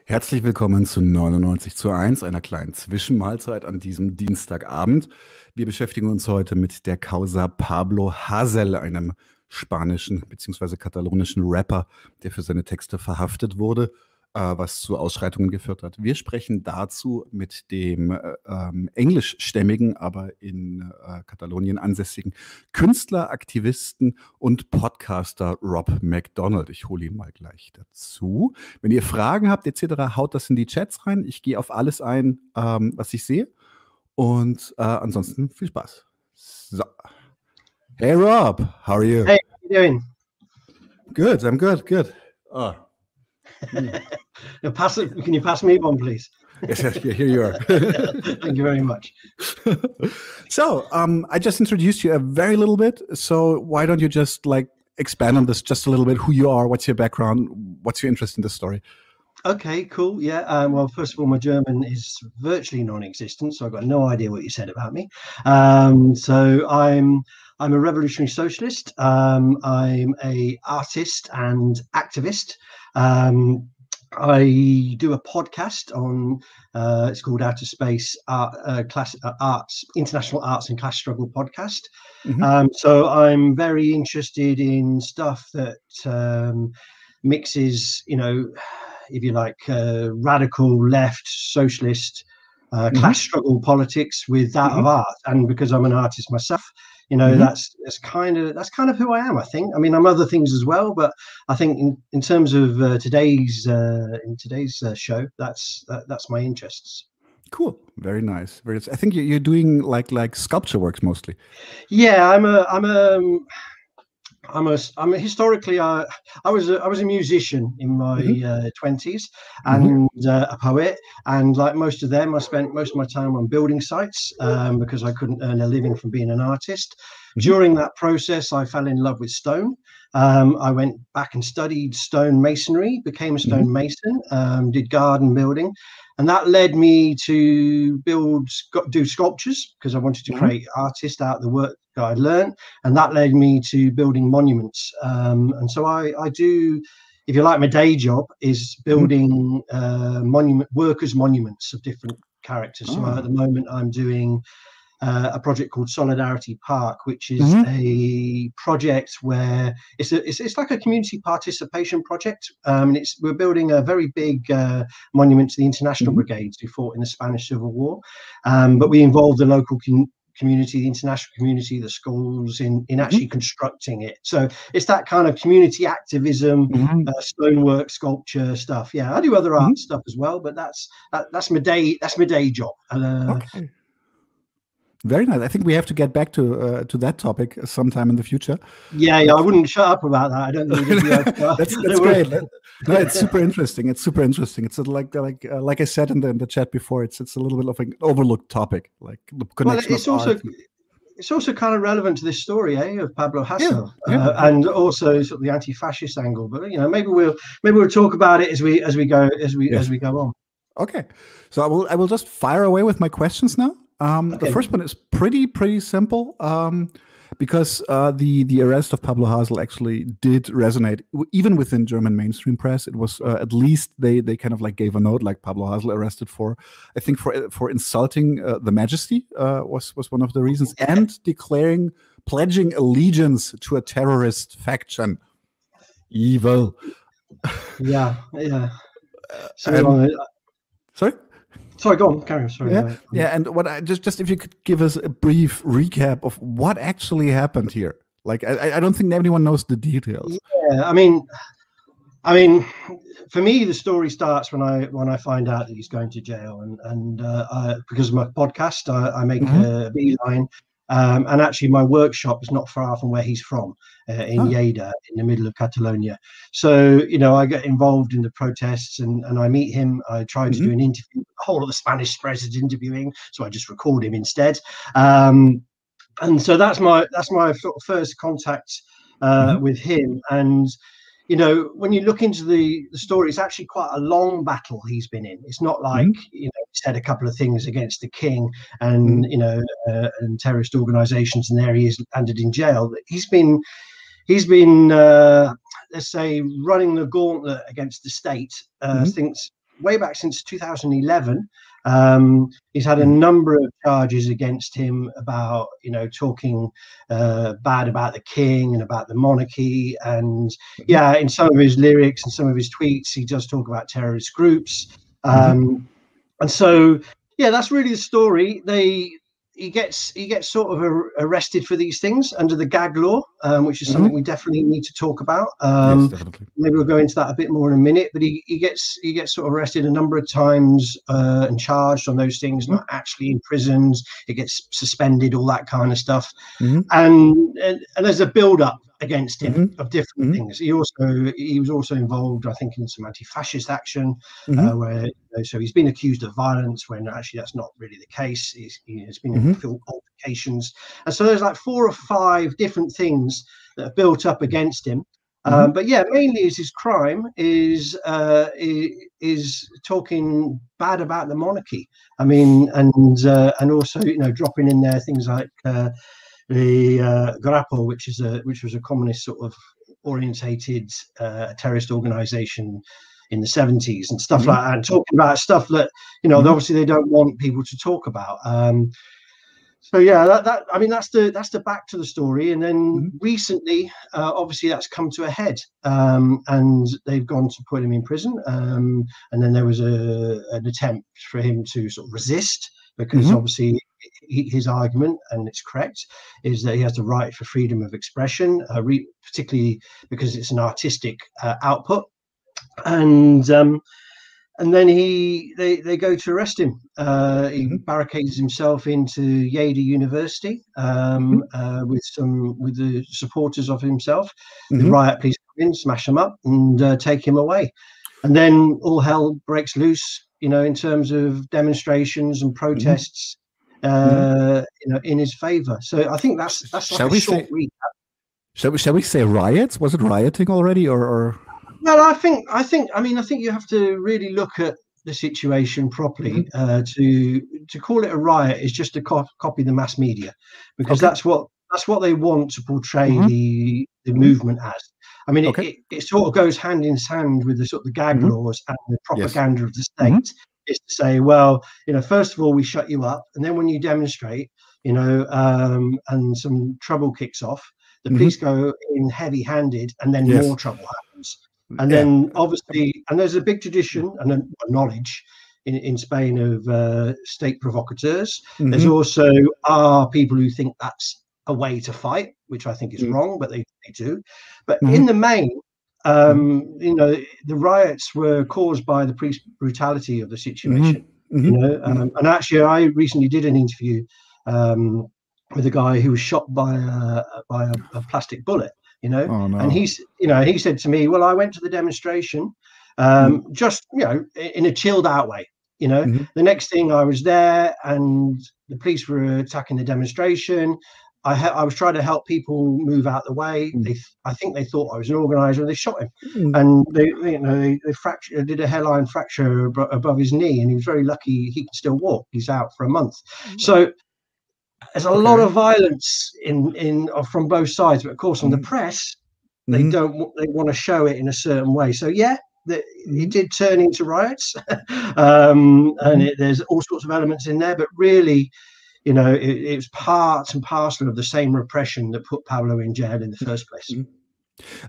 Herzlich willkommen zu 99:1, einer kleinen Zwischenmahlzeit an diesem Dienstagabend. Wir beschäftigen uns heute mit der Causa Pablo Hasél, einem spanischen bzw. katalonischen Rapper, der für seine Texte verhaftet wurde, was zu Ausschreitungen geführt hat. Wir sprechen dazu mit dem englischstämmigen, aber in Katalonien ansässigen Künstler, Aktivisten und Podcaster Rob MacDonald. Ich hole ihn mal gleich dazu. Wenn ihr Fragen habt etc., haut das in die Chats rein. Ich gehe auf alles ein, was ich sehe. Und ansonsten viel Spaß. So. Hey Rob, how are you? Hey, how you doing? Good, I'm good, good. Oh. Can you pass me one, please? Yes, here you are. Thank you very much. So, I just introduced you a very little bit. So why don't you just expand on this just a little bit? Who you are, what's your background, what's your interest in this story? Okay, cool. Yeah. Well, first of all, my German is virtually non-existent, so I've got no idea what you said about me. So I'm a revolutionary socialist. I'm a artist and activist. I do a podcast on it's called Outer Space Arts, International Arts and Class Struggle Podcast. Mm-hmm. So I'm very interested in stuff that mixes, if you like, radical left socialist class struggle politics with that of art. And because I'm an artist myself, that's kind of who I am. I think. I mean, I'm other things as well, but I think in terms of today's show, that's my interests. Cool, very nice. Very nice. I think you're doing like sculpture works mostly. Yeah, I'm historically I was a musician in my 20s and a poet, and like most of them I spent most of my time on building sites because I couldn't earn a living from being an artist. During that process I fell in love with stone. I went back and studied stone masonry, became a stone mason, did garden building, and that led me to do sculptures because I wanted to create artists out of the work that I'd learned, and that led me to building monuments. And so I do, if you like, my day job is building workers' monuments of different characters. So at the moment I'm doing a project called Solidarity Park, which is a project where it's like a community participation project. We're building a very big monument to the international brigades who fought in the Spanish Civil War, but we involved the local community, the international community, the schools in actually constructing it. So it's that kind of community activism, stonework, sculpture stuff. Yeah, I do other art stuff as well, but that's my day job. Okay. Very nice. I think we have to get back to that topic sometime in the future. Yeah, I wouldn't shut up about that. I don't think that's great. No, it's super interesting. It's super interesting. It's like I said in the chat before. It's a little bit of an overlooked topic, like the connection. Well, it's also kind of relevant to this story, of Pablo Hasél, and also sort of the anti-fascist angle. But maybe we'll talk about it as we go on. Okay, so I will just fire away with my questions now. The first one is pretty simple, because the arrest of Pablo Hasél actually did resonate even within German mainstream press. It was at least they kind of gave a note, like Pablo Hasél arrested for insulting the Majesty was one of the reasons, and pledging allegiance to a terrorist faction. Evil. Yeah. Sorry, go on, carry on. Sorry. And what just if you could give us a brief recap of what actually happened here. Like, I don't think anyone knows the details. Yeah, I mean, for me, the story starts when I find out that he's going to jail, and because of my podcast, I make a beeline. And actually, my workshop is not far from where he's from, in Lleida, in the middle of Catalonia. So, I get involved in the protests and I meet him. I try to do an interview. The whole of the Spanish press is interviewing, so I just record him instead. And so that's my sort of first contact with him. And when you look into the story, it's actually quite a long battle he's been in. It's not like he said a couple of things against the king and and terrorist organizations, and there he is landed in jail. He's been let's say running the gauntlet against the state since way back since 2011. He's had a number of charges against him about, you know, talking bad about the king and about the monarchy. And yeah, in some of his lyrics and some of his tweets, he does talk about terrorist groups. And so, yeah, that's really the story. He gets sort of arrested for these things under the gag law, which is something we definitely need to talk about. Yes, definitely. Maybe we'll go into that a bit more in a minute. But he gets sort of arrested a number of times and charged on those things, not actually imprisoned. It gets suspended, all that kind of stuff. And there's a build-up against him of different things. He was also involved, I think, in some anti-fascist action, where, you know, so he's been accused of violence when actually that's not really the case. He's been in altercations, and so there's like 4 or 5 different things that are built up against him. But yeah, mainly is his crime is talking bad about the monarchy. I mean, and also, you know, dropping in there things like the Grappo, which was a communist sort of orientated terrorist organization in the 70s and stuff like that, and talking about stuff that, you know, obviously they don't want people to talk about. So yeah, that I mean, that's the back to the story. And then recently, obviously, that's come to a head, and they've gone to put him in prison. And then there was an attempt for him to sort of resist, because obviously his argument, and it's correct, is that he has the right for freedom of expression, particularly because it's an artistic output. And then they go to arrest him. He barricades himself into Yale University with the supporters of himself. The riot police come in, smash him up, and take him away. And then all hell breaks loose, you know, in terms of demonstrations and protests, you know, in his favour. So I think that's like a short recap. Shall we say riots? Was it rioting already, or? Well, I think you have to really look at the situation properly. To call it a riot is just to copy the mass media, because that's what they want to portray the movement as. I mean, it sort of goes hand in hand with the sort of the gag laws and the propaganda of the state. Is to say, well, you know, first of all, we shut you up, and then when you demonstrate, you know, and some trouble kicks off, the police go in heavy-handed, and then more trouble happens. And then obviously, and there's a big tradition and a knowledge in Spain of state provocateurs. There's also people who think that's a way to fight, which I think is wrong, but they do. But in the main, you know, the riots were caused by the brutality of the situation. You know, and actually, I recently did an interview with a guy who was shot by a plastic bullet. You know, and he said to me, well, I went to the demonstration just, you know, in a chilled out way. You know, the next thing I was there and the police were attacking the demonstration. I was trying to help people move out the way. I think they thought I was an organizer. They shot him, and they did a hairline fracture above his knee, and he was very lucky he can still walk. He's out for a month. So there's a lot of violence from both sides, but of course on the press they want to show it in a certain way. So yeah, it did turn into riots, and there's all sorts of elements in there, but really, you know, it was part and parcel of the same repression that put Pablo in jail in the first place.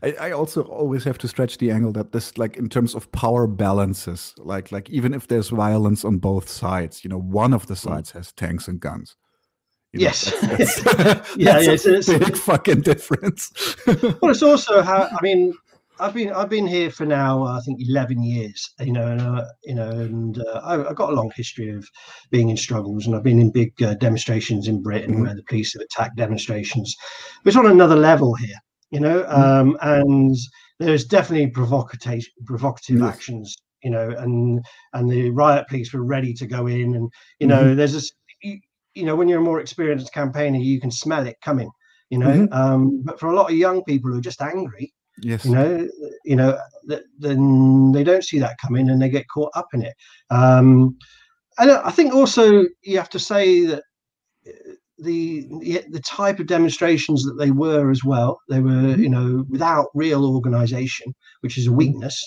I also always have to stretch the angle that this, like, in terms of power balances, like even if there's violence on both sides, you know, one of the sides has tanks and guns. You know, yes, it's a big fucking difference. Well, it's also how, I mean, I've been here for now, I think 11 years, you know, and I've got a long history of being in struggles, and I've been in big demonstrations in Britain where the police have attacked demonstrations. But it's on another level here, you know, and there's definitely provocative actions, you know, and the riot police were ready to go in, and you know, there's this, you know, when you're a more experienced campaigner, you can smell it coming, you know. But for a lot of young people who are just angry, you know, then they don't see that coming, and they get caught up in it. And I think also you have to say that the type of demonstrations that they were as well, they were, you know, without real organization, which is a weakness.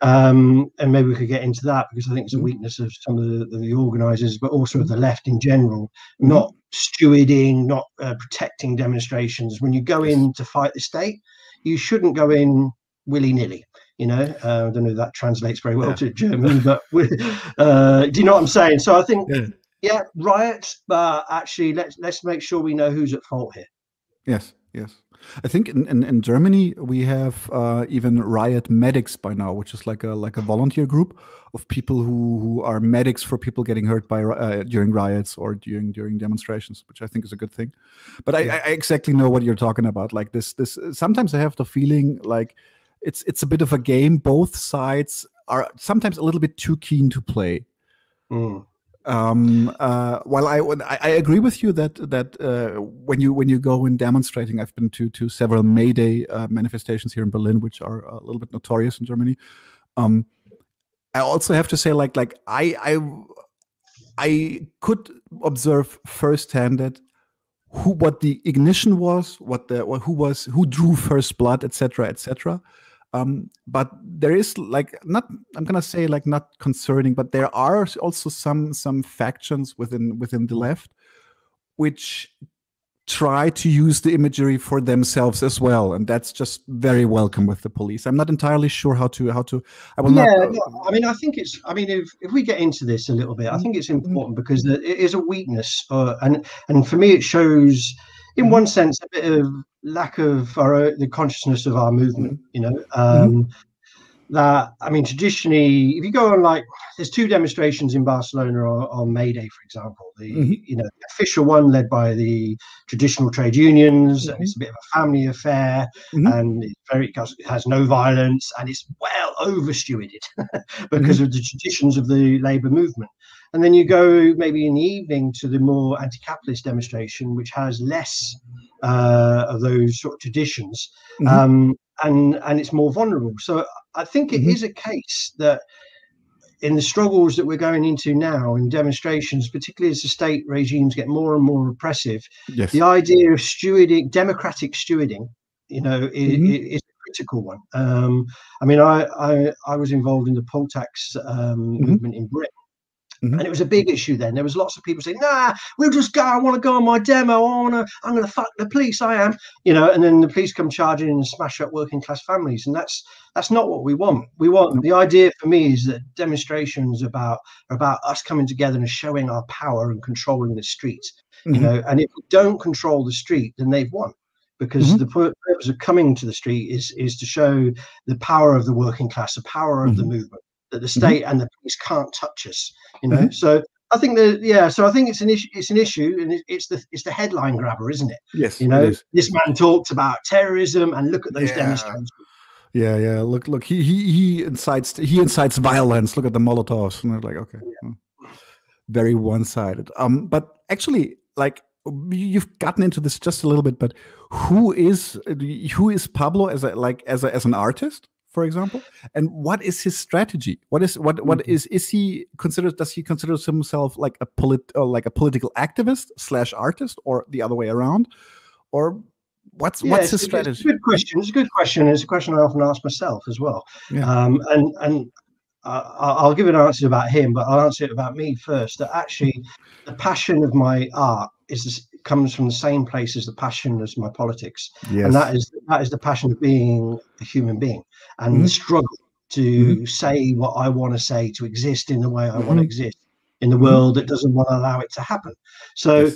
And maybe we could get into that, because I think it's a weakness of some of the organisers, but also of the left in general, not stewarding, not protecting demonstrations. When you go in to fight the state, you shouldn't go in willy-nilly. I don't know if that translates very well to German, but do you know what I'm saying? So I think, riots, but actually let's make sure we know who's at fault here. Yes. I think in Germany we have even riot medics by now, which is like a volunteer group of people who are medics for people getting hurt by during riots or during demonstrations, which I think is a good thing. But I exactly know what you're talking about. Like this sometimes I have the feeling like it's a bit of a game. Both sides are sometimes a little bit too keen to play. While I agree with you that when you go in demonstrating, I've been to several May Day manifestations here in Berlin, which are a little bit notorious in Germany. I also have to say, like I could observe firsthand that what the ignition was, who drew first blood, etc., etc. But there is I'm gonna say not concerning, but there are also some factions within the left which try to use the imagery for themselves as well, and that's just very welcome with the police. I'm not entirely sure how to. I will not. I mean, I think it's. I mean, if we get into this a little bit, I think it's important because it is a weakness, and for me, it shows, in one sense, a bit of lack of the consciousness of our movement. That, I mean, traditionally, if you go on, there's two demonstrations in Barcelona on May Day, for example. The the official one led by the traditional trade unions, and it's a bit of a family affair, and it has no violence, and it's well over-stewarded because of the traditions of the labour movement. And then you go maybe in the evening to the more anti-capitalist demonstration, which has less of those sort of traditions, and it's more vulnerable. So I think it is a case that in the struggles that we're going into now in demonstrations, particularly as the state regimes get more and more repressive, the idea of stewarding, democratic stewarding, is a critical one. I mean, I was involved in the poll tax movement in Britain. And it was a big issue then. There was lots of people saying, "Nah, we'll just go. I want to go on my demo. I'm going to fuck the police. I am." And then the police come charging in and smash up working class families. And that's not what we want. We want, the idea for me is that demonstrations are about us coming together and showing our power and controlling the streets. And if we don't control the street, then they've won. Because the purpose of coming to the street is to show the power of the working class, the power of the movement, that the state and the police can't touch us, So I think so I think it's an issue, and it's the headline grabber, isn't it? Yes. This man talked about terrorism, and look at those demonstrations. Yeah. Look, he incites violence. Look at the Molotovs, and they're like, okay, very one-sided. But actually, you've gotten into this just a little bit, but who is Pablo as an artist, for example, and what is his strategy? Does he consider himself like a political activist / artist, or the other way around, or what's his strategy? It's a good question. It's a good question. It's a question I often ask myself as well. And I'll give an answer about him, but I'll answer it about me first. That actually, the passion of my art comes from the same place as the passion as my politics, and that is the passion of being a human being, and the struggle to say what I want to say, to exist in the way I want to exist in the world that doesn't want to allow it to happen. So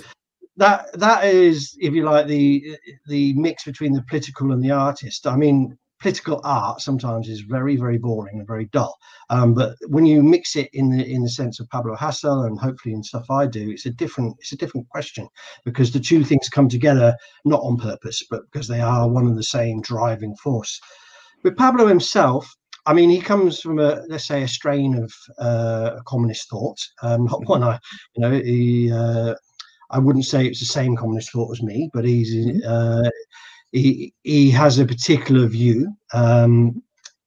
that is, if you like, the mix between the political and the artist. I mean, political art sometimes is very, very boring and very dull. But when you mix it in the sense of Pablo Hasél, and hopefully in stuff I do, it's a different question, because the two things come together not on purpose, but because they are one and the same driving force. With Pablo himself, I mean, he comes from let's say a strain of communist thought. Not one I wouldn't say it's the same communist thought as me, but he has a particular view.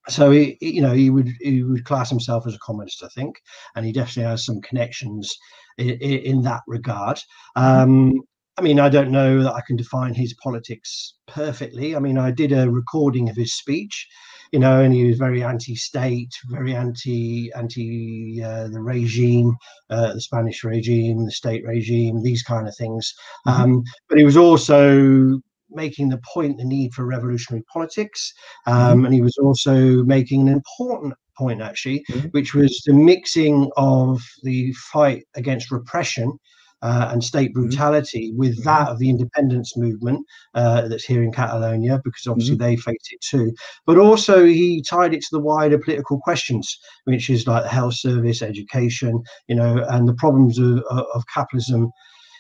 So he would class himself as a communist, I think, and he definitely has some connections in that regard. I mean, I don't know that I can define his politics perfectly. I mean, I did a recording of his speech, you know, and he was very anti-state, very anti the regime, the Spanish regime, the state regime, these kind of things. But he was also making the point, the need for revolutionary politics, and he was also making an important point, actually, which was the mixing of the fight against repression and state brutality with that of the independence movement that's here in Catalonia, because obviously they face it too. But also he tied it to the wider political questions, which is like the health service, education, you know, and the problems of capitalism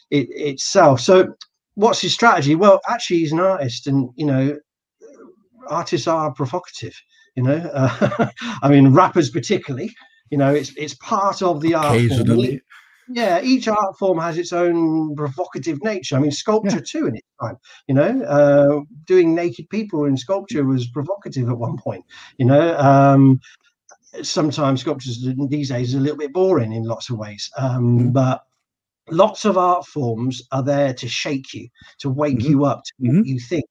itself. So what's his strategy? Well, actually, he's an artist, and, you know, artists are provocative, you know. I mean, rappers particularly, you know, it's part of the art form. Yeah, each art form has its own provocative nature. I mean, sculpture too in its time, you know, doing naked people in sculpture was provocative at one point, you know. Sometimes sculptures these days are a little bit boring in lots of ways, but lots of art forms are there to shake you, to wake you up, to make you think,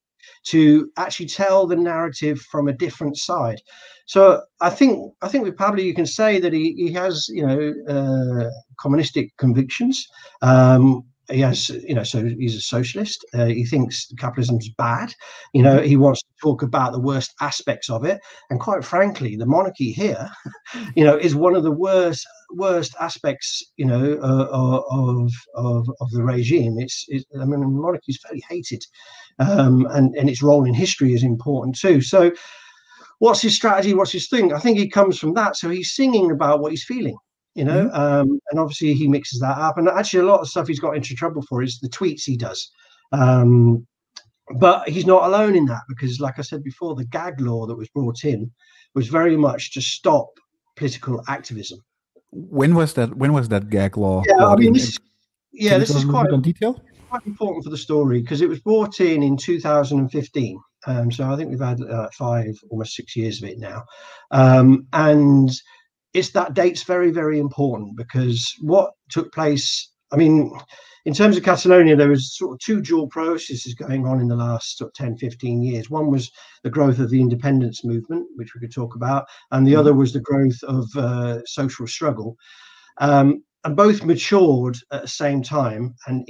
to actually tell the narrative from a different side. So I think with Pablo, you can say that he has, you know, communistic convictions. He has, you know, so he's a socialist. He thinks capitalism's bad. You know, he wants to talk about the worst aspects of it. And quite frankly, the monarchy here, you know, is one of the worst aspects, you know, of the regime. I mean, the monarchy is fairly hated, and its role in history is important too. So what's his strategy? What's his thing? I think he comes from that. So he's singing about what he's feeling, you know, and obviously he mixes that up. And actually, a lot of stuff he's got into trouble for is the tweets he does. But he's not alone in that, because, like I said before, the gag law that was brought in was very much to stop political activism. When was that gag law? Yeah, I mean, this is quite detail. Quite important for the story, because it was brought in 2015. So I think we've had 5, almost 6 years of it now. And that date's very, very important, because what took place, I mean, in terms of Catalonia, there was sort of 2 dual processes going on in the last sort of 10, 15 years. One was the growth of the independence movement, which we could talk about, and the other was the growth of social struggle. And both matured at the same time and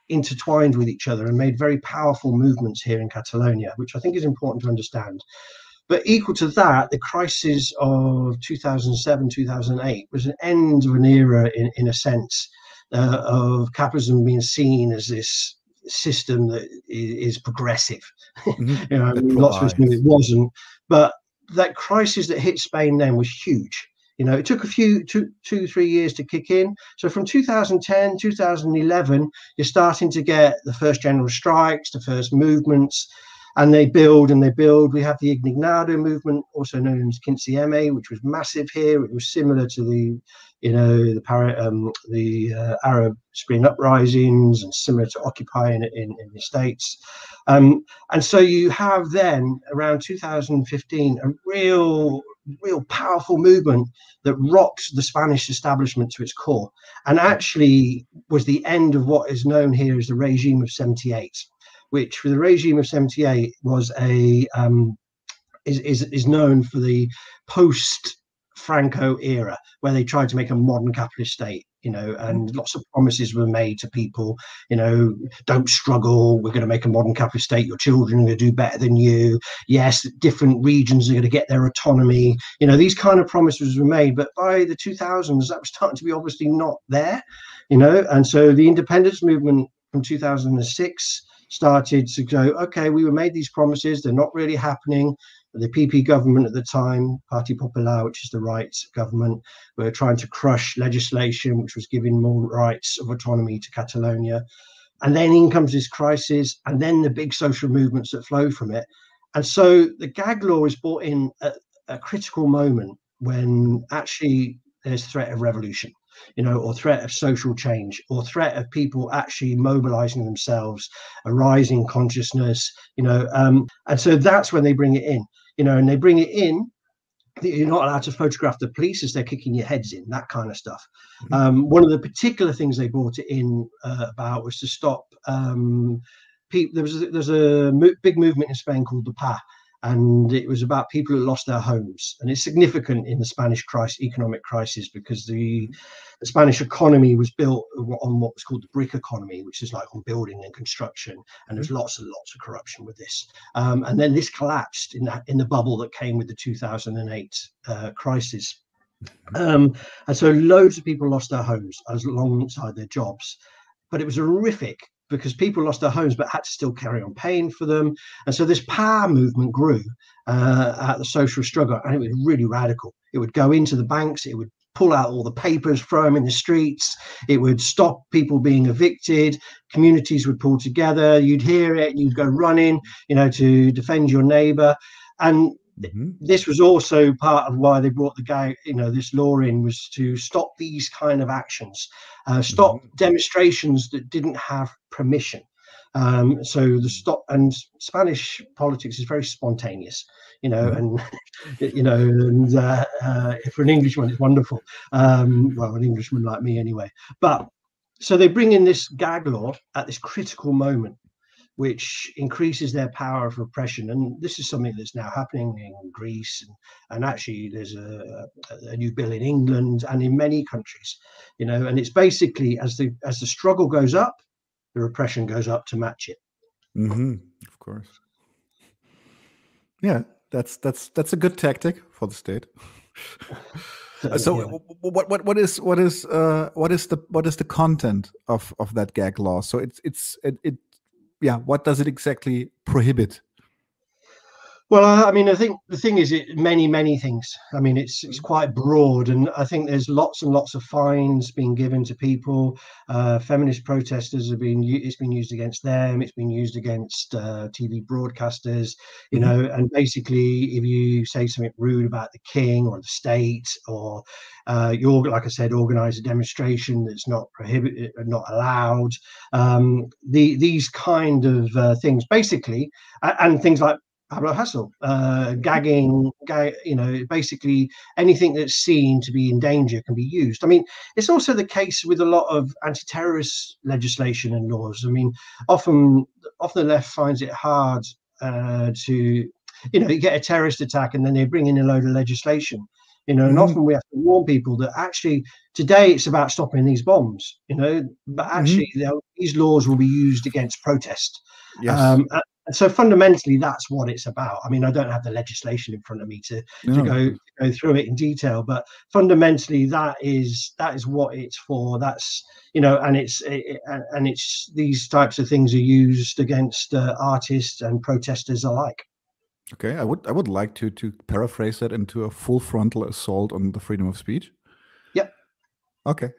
intertwined with each other and made very powerful movements here in Catalonia, which I think is important to understand. But equal to that, the crisis of 2007, 2008 was an end of an era, in a sense, of capitalism being seen as this system that is progressive. You know, lots of us knew it wasn't. But that crisis that hit Spain then was huge. You know, it took a 2-3 years to kick in. So from 2010, 2011, you're starting to get the first general strikes, the first movements, and they build and they build. We have the Indignado movement, also known as 15M, which was massive here. It was similar to the, you know, the Arab Spring uprisings, and similar to Occupy in the States. And so you have then around 2015 a real powerful movement that rocked the Spanish establishment to its core, and actually was the end of what is known here as the regime of 78, which for the regime of 78 was is known for the post-Franco era, where they tried to make a modern capitalist state, you know, and lots of promises were made to people, you know, don't struggle, we're going to make a modern capitalist state, your children are going to do better than you, yes, different regions are going to get their autonomy, you know, these kind of promises were made. But by the 2000s, that was starting to be obviously not there, you know. And so the independence movement from 2006 started to go, okay, we were made these promises, they're not really happening. The PP government at the time, Party Popular, which is the right government, were trying to crush legislation which was giving more rights of autonomy to Catalonia. And then in comes this crisis, and then the big social movements that flow from it. And so the gag law is brought in at a critical moment when actually there's threat of revolution, you know, or threat of social change, or threat of people actually mobilizing themselves, a rising consciousness, you know. And so that's when they bring it in, you know, and they bring it in. You're not allowed to photograph the police as they're kicking your heads in, that kind of stuff. One of the particular things they brought it in about was to stop people. There's a big movement in Spain called the PA, and it was about people who lost their homes. And it's significant in the Spanish economic crisis, because the Spanish economy was built on what was called the brick economy, which is like on building and construction, and there's lots and lots of corruption with this. And then this collapsed in the bubble that came with the 2008 crisis. And so loads of people lost their homes alongside their jobs, but it was horrific because people lost their homes but had to still carry on paying for them. And so this power movement grew at the social struggle, and it was really radical. It would go into the banks, it would pull out all the papers, throw them in the streets, it would stop people being evicted, communities would pull together, you'd hear it, you'd go running, to defend your neighbor. And this was also part of why they brought this law in, was to stop these kind of actions, stop demonstrations that didn't have permission. So the stop, and Spanish politics is very spontaneous, and for an Englishman it's wonderful. Well, an Englishman like me anyway. But so they bring in this gag law at this critical moment, which increases their power of repression. And this is something that's now happening in Greece, and actually there's a new bill in England and in many countries, and it's basically as the struggle goes up, the repression goes up to match it. Of course. Yeah, that's a good tactic for the state. So what is the content of that gag law? So what does it exactly prohibit? Well, I mean, I think the thing is, many things. I mean, it's quite broad, and I think there's lots and lots of fines being given to people. Feminist protesters it's been used against them. It's been used against TV broadcasters, and basically, if you say something rude about the king or the state, or like I said, organize a demonstration that's not prohibited, not allowed, these kind of things, basically, and things like Pablo Hasél, gagging, basically anything that's seen to be in danger can be used. I mean, it's also the case with a lot of anti-terrorist legislation and laws. I mean, often the left finds it hard to, you get a terrorist attack and then they bring in a load of legislation, and often we have to warn people that actually today it's about stopping these bombs, but actually these laws will be used against protest. Yes. So fundamentally, that's what it's about. I mean, I don't have the legislation in front of me to go through it in detail, but fundamentally, that is what it's for. That's and it's these types of things are used against artists and protesters alike. Okay, I would like to paraphrase that into a full frontal assault on the freedom of speech. Yep. Okay.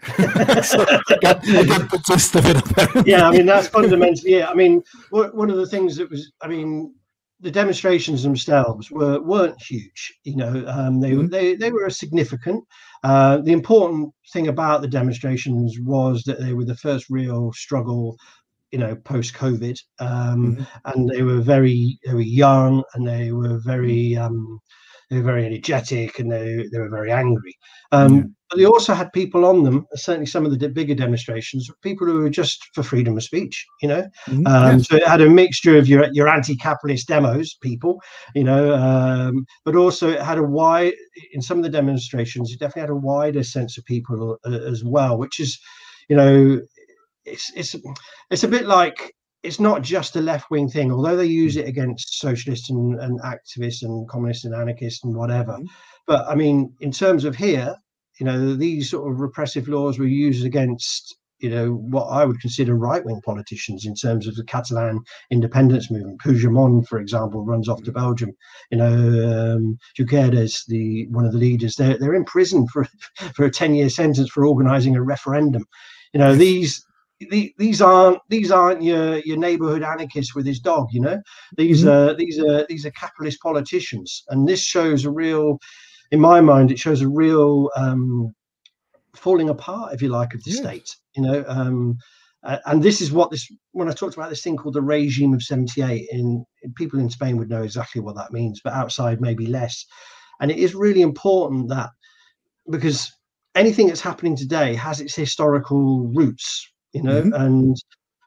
So I got the gist of it, apparently. Yeah, I mean, that's fundamentally it. I mean, one of the things that was, I mean, the demonstrations themselves weren't huge. They were significant. The important thing about the demonstrations was that they were the first real struggle, post-COVID, and they were very young, and they were very energetic, and they were very angry. But they also had people on them, certainly some of the bigger demonstrations, people who were just for freedom of speech, Yes. So it had a mixture of your anti-capitalist demos people, but also it had in some of the demonstrations, it definitely had a wider sense of people as well, which is, it's a bit like, it's not just a left-wing thing, although they use it against socialists and activists and communists and anarchists and whatever. But I mean, in terms of here, these sort of repressive laws were used against, what I would consider right-wing politicians in terms of the Catalan independence movement. Puigdemont, for example, runs off to Belgium. Junqueras, one of the leaders, they're in prison for a 10-year sentence for organising a referendum. These aren't your neighborhood anarchist with his dog. These are capitalist politicians, and this shows a real, in my mind, it shows a real falling apart, if you like, of the state. And this is what when I talked about this thing called the regime of 78, and people in Spain would know exactly what that means, but outside maybe less. And it is really important that, because anything that's happening today has its historical roots. And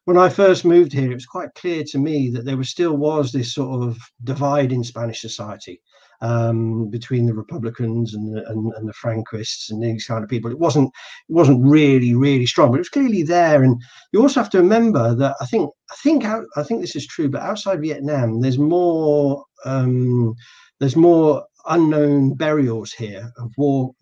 when I first moved here, it was quite clear to me that there still was this sort of divide in Spanish society between the Republicans and the Franquists and these kind of people. It wasn't really strong, but it was clearly there. And you also have to remember that I think this is true, but outside Vietnam, there's more unknown burials here of war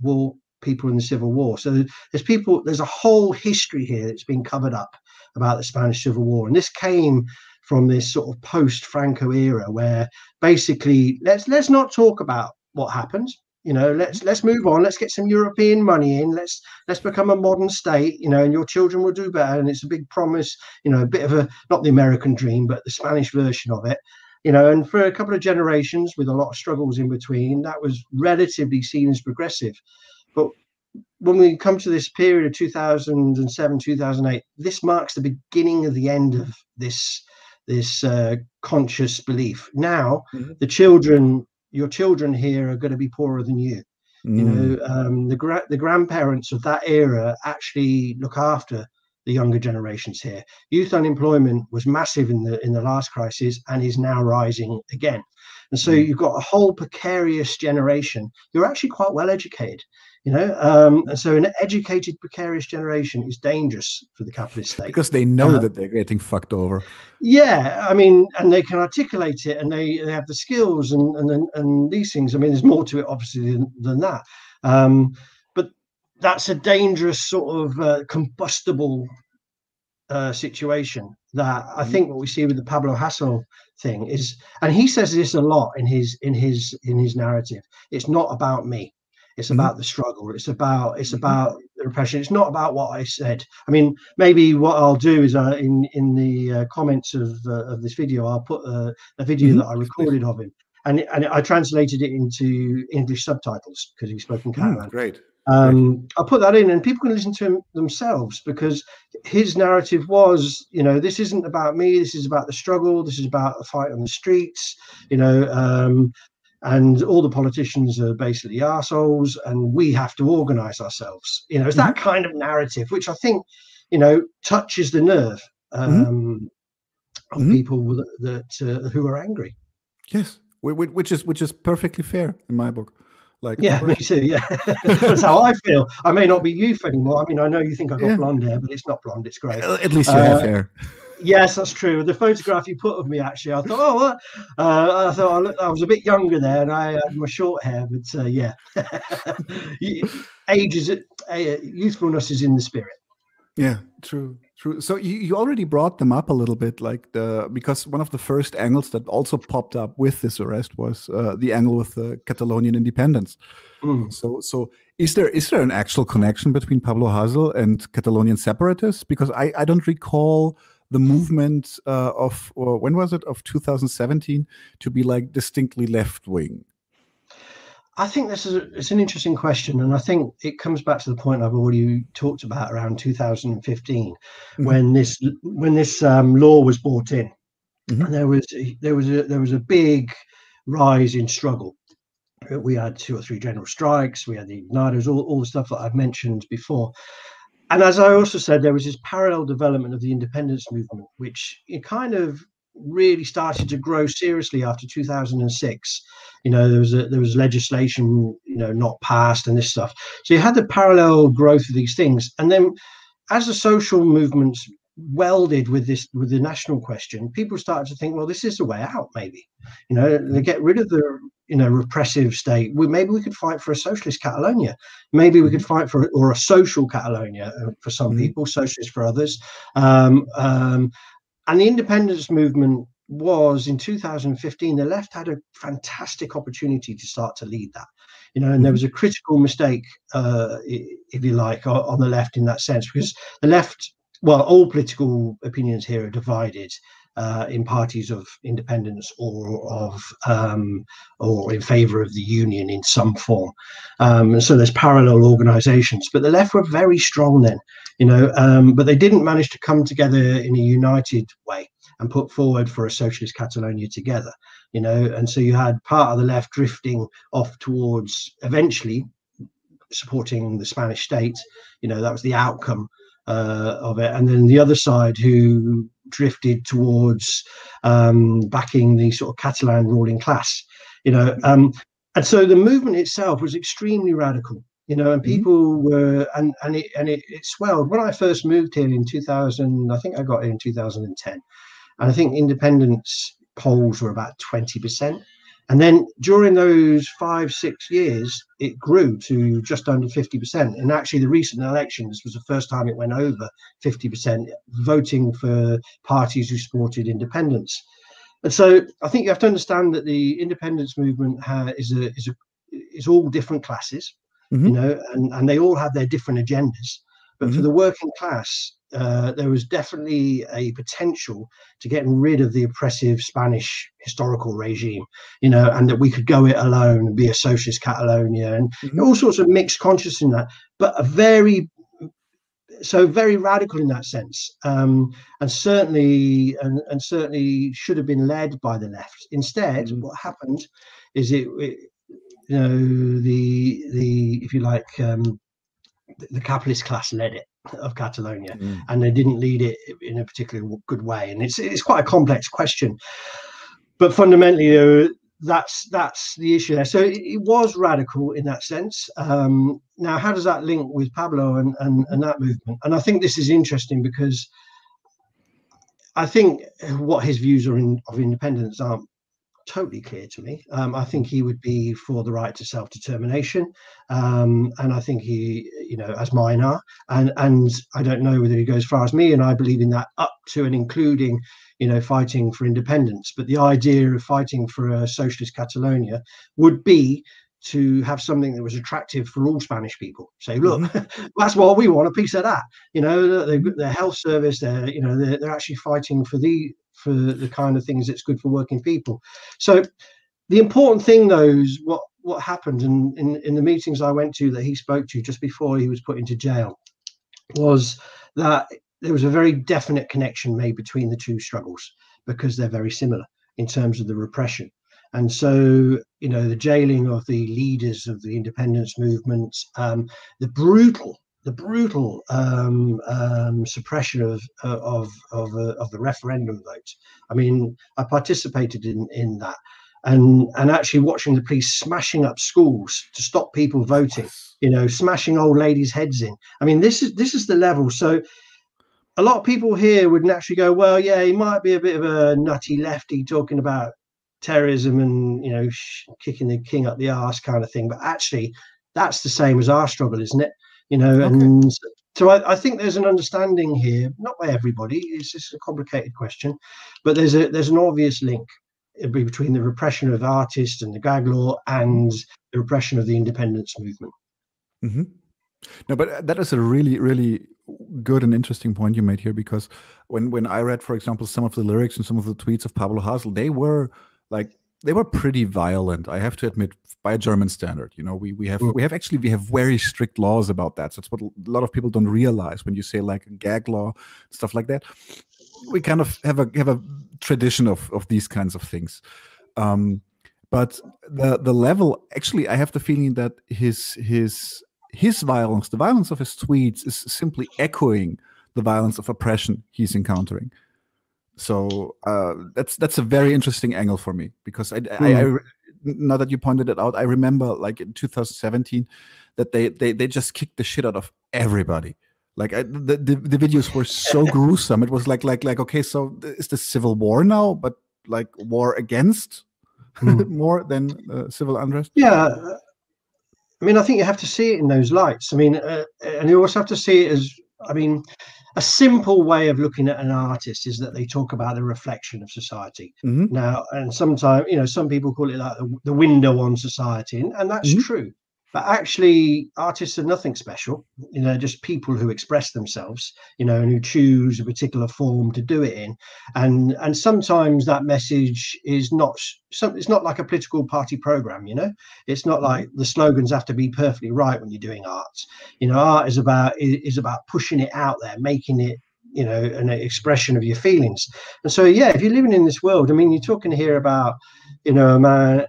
people in the Civil War. So there's a whole history here that's been covered up about the Spanish Civil War, and this came from this sort of post-Franco era where basically let's not talk about what happened. Let's move on. Let's get some European money in. Let's become a modern state. And your children will do better. And it's a big promise. A bit of not the American dream, but the Spanish version of it. And for a couple of generations, with a lot of struggles in between, that was relatively seen as progressive. But when we come to this period of 2007, 2008, this marks the beginning of the end of this conscious belief. Now, your children here are going to be poorer than you. The grandparents of that era actually look after the younger generations here. Youth unemployment was massive in the last crisis and is now rising again. And so you've got a whole precarious generation. You're actually quite well educated. And so an educated, precarious generation is dangerous for the capitalist state because they know that they're getting fucked over. Yeah, I mean, and they can articulate it, and they have the skills and these things. I mean, there's more to it, obviously, than that. But that's a dangerous sort of combustible situation that I think what we see with the Pablo Hasél thing is, and he says this a lot in his narrative. It's not about me. It's about the struggle. It's about the repression. It's not about what I said. I mean, maybe what I'll do is in the comments of this video, I'll put a video that I recorded of him, and I translated it into English subtitles because he spoke in Catalan. Great. I'll put that in, and people can listen to him themselves, because his narrative was, this isn't about me. This is about the struggle. This is about the fight on the streets. And all the politicians are basically arseholes, and we have to organize ourselves. It's that kind of narrative, which I think, touches the nerve of people that who are angry. Yes, which is perfectly fair in my book. Me too. Yeah, that's how I feel. I may not be youth anymore. I mean, I know you think I've got blonde hair, but it's not blonde. It's grey. At least you have hair. Yes, that's true. The photograph you put of me, actually, I thought, I was a bit younger there, and I had my short hair. But yeah, youthfulness is in the spirit. Yeah, true. So you already brought them up a little bit, because one of the first angles that also popped up with this arrest was the angle with the Catalonian independence. So is there an actual connection between Pablo Hasél and Catalonian separatists? Because I don't recall the movement of 2017 to be distinctly left wing. I think it's an interesting question, and I think it comes back to the point I've already talked about around 2015, when this law was brought in, and there was a big rise in struggle. We had 2 or 3 general strikes, we had the igniters, all the stuff that I've mentioned before. And as I also said, there was this parallel development of the independence movement, which it kind of really started to grow seriously after 2006. There was legislation, not passed, and this stuff. So you had the parallel growth of these things. And then as the social movements welded with the national question, people started to think, well, this is the way out, maybe. They get rid of the repressive state. Maybe we could fight for a socialist Catalonia. Maybe we could fight for a social Catalonia for some people, socialist for others. And the independence movement was, in 2015, the left had a fantastic opportunity to start to lead that. And there was a critical mistake, if you like, on the left in that sense, because the left, well, all political opinions here are divided in parties of independence or in favor of the union in some form. And so there's parallel organizations, but the left were very strong then, but they didn't manage to come together in a united way and put forward for a socialist Catalonia together, and so you had part of the left drifting off towards eventually supporting the Spanish state. That was the outcome of it, and then the other side who drifted towards backing the sort of Catalan ruling class, and so the movement itself was extremely radical, and people were, and it swelled. When I first moved here in 2000, I think I got here in 2010, and I think independence polls were about 20%. And then during those 5-6 years, it grew to just under 50%. And actually, the recent elections was the first time it went over 50%, voting for parties who supported independence. And so I think you have to understand that the independence movement is all different classes, and they all have their different agendas. But for the working class, there was definitely a potential to getting rid of the oppressive Spanish historical regime, and that we could go it alone and be a socialist Catalonia, and all sorts of mixed consciousness in that, but very radical in that sense, and certainly should have been led by the left. Instead, what happened is if you like, the capitalist class led it of Catalonia, and they didn't lead it in a particularly good way. And it's quite a complex question, but fundamentally, that's the issue there. So it was radical in that sense. Now, how does that link with Pablo and that movement? And I think this is interesting because I think what his views are of independence aren't totally clear to me. I think he would be for the right to self-determination, and I think he, as mine are, and I don't know whether he goes as far as me, and I believe in that up to and including, fighting for independence. But the idea of fighting for a socialist Catalonia would be to have something that was attractive for all Spanish people. Say, look, that's what we want, a piece of that. They've got their health service. They're actually fighting for the kind of things that's good for working people. So the important thing, though, is what happened in the meetings I went to that he spoke to just before he was put into jail, was that there was a very definite connection made between the two struggles, because they're very similar in terms of the repression. And so, the jailing of the leaders of the independence movement, the brutal suppression of the referendum vote. I mean, I participated in that, and actually watching the police smashing up schools to stop people voting. Smashing old ladies' heads in. I mean, this is the level. So a lot of people here would naturally go, well, yeah, he might be a bit of a nutty lefty talking about terrorism and kicking the king up the arse kind of thing, but actually that's the same as our struggle, isn't it? And so I think there's an understanding here, not by everybody, it's just a complicated question, but there's an obvious link between the repression of artists and the gag law and the repression of the independence movement. No, but that is a really, really good and interesting point you made here, because when I read, for example, some of the lyrics and some of the tweets of Pablo Hasél, they were pretty violent, I have to admit, by a German standard. We have very strict laws about that. So it's what a lot of people don't realize when you say like a gag law, stuff like that. We kind of have a tradition of these kinds of things. But the level, actually, I have the feeling that his violence, the violence of his tweets, is simply echoing the violence of oppression he's encountering. So that's a very interesting angle for me, because I now that you pointed it out, I remember like in 2017 that they just kicked the shit out of everybody. Like the videos were so gruesome. It was like okay, so is this civil war now, but like war against more than civil unrest? Yeah. I mean, I think you have to see it in those lights. I mean, and you also have to see it as, I mean, a simple way of looking at an artist is that they talk about the reflection of society. Now, and sometimes, some people call it like the window on society, and that's true. But actually, artists are nothing special, just people who express themselves, and who choose a particular form to do it in. And sometimes that message is it's not like a political party program, It's not like the slogans have to be perfectly right when you're doing art. Art is about pushing it out there, making it you know, an expression of your feelings. And so, yeah, if you're living in this world, I mean, you're talking here about, you know, a man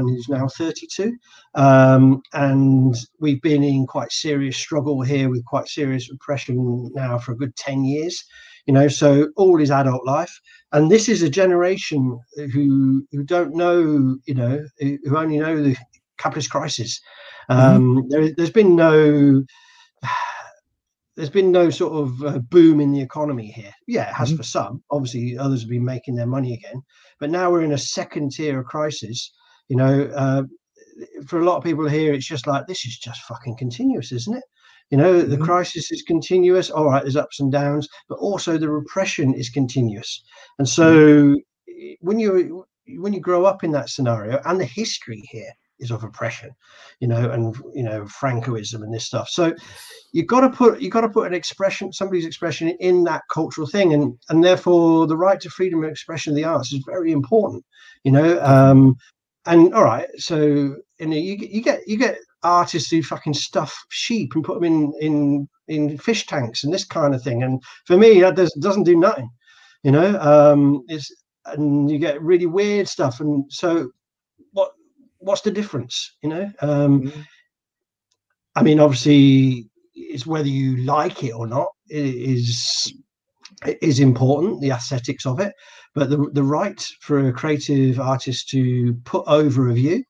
who's now 32, and we've been in quite serious struggle here with quite serious repression now for a good 10 years, you know, so all his adult life. And this is a generation who don't know, you know, who only know the capitalist crisis. There's been no sort of boom in the economy here. Yeah, it has for some. Obviously, others have been making their money again. But now we're in a second tier of crisis. You know, for a lot of people here, it's just like, this is just fucking continuous, isn't it? You know, the crisis is continuous. All right, there's ups and downs, but also the repression is continuous. And so when you grow up in that scenario, and the history here is of oppression, you know, and, you know, Francoism and this stuff. So you got to put an expression, somebody's expression, in that cultural thing, and therefore the right to freedom of expression of the arts is very important, you know. And all right, so, you know, you get artists who fucking stuff sheep and put them in fish tanks and this kind of thing, and for me that doesn't do nothing, you know. And you get really weird stuff, and so what's the difference, you know? I mean, obviously, it's whether you like it or not is important, the aesthetics of it, but the right for a creative artist to put over a view,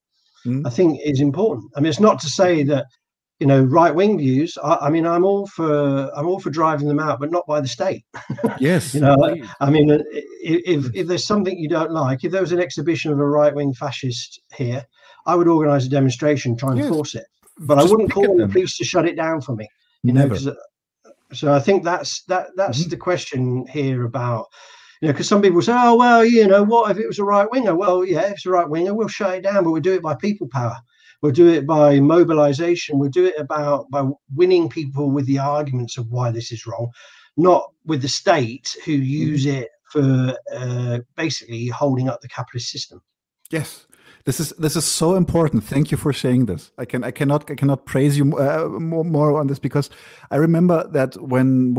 I think, is important. I mean, it's not to say that, you know, right-wing views. I mean, I'm all for driving them out, but not by the state. Yes, you know, indeed. I mean, if there's something you don't like, if there was an exhibition of a right-wing fascist here, I would organise a demonstration, try and force it, but I wouldn't call on the police to shut it down for me. You know, so I think that's the question here about, you know, because some people say, oh, well, you know, what if it was a right winger? Well, yeah, if it's a right winger, we'll shut it down, but we'll do it by people power. We'll do it by mobilization. We'll do it by winning people with the arguments of why this is wrong, not with the state who use it for basically holding up the capitalist system. Yes. This is so important. Thank you for saying this. I cannot praise you more on this, because I remember that when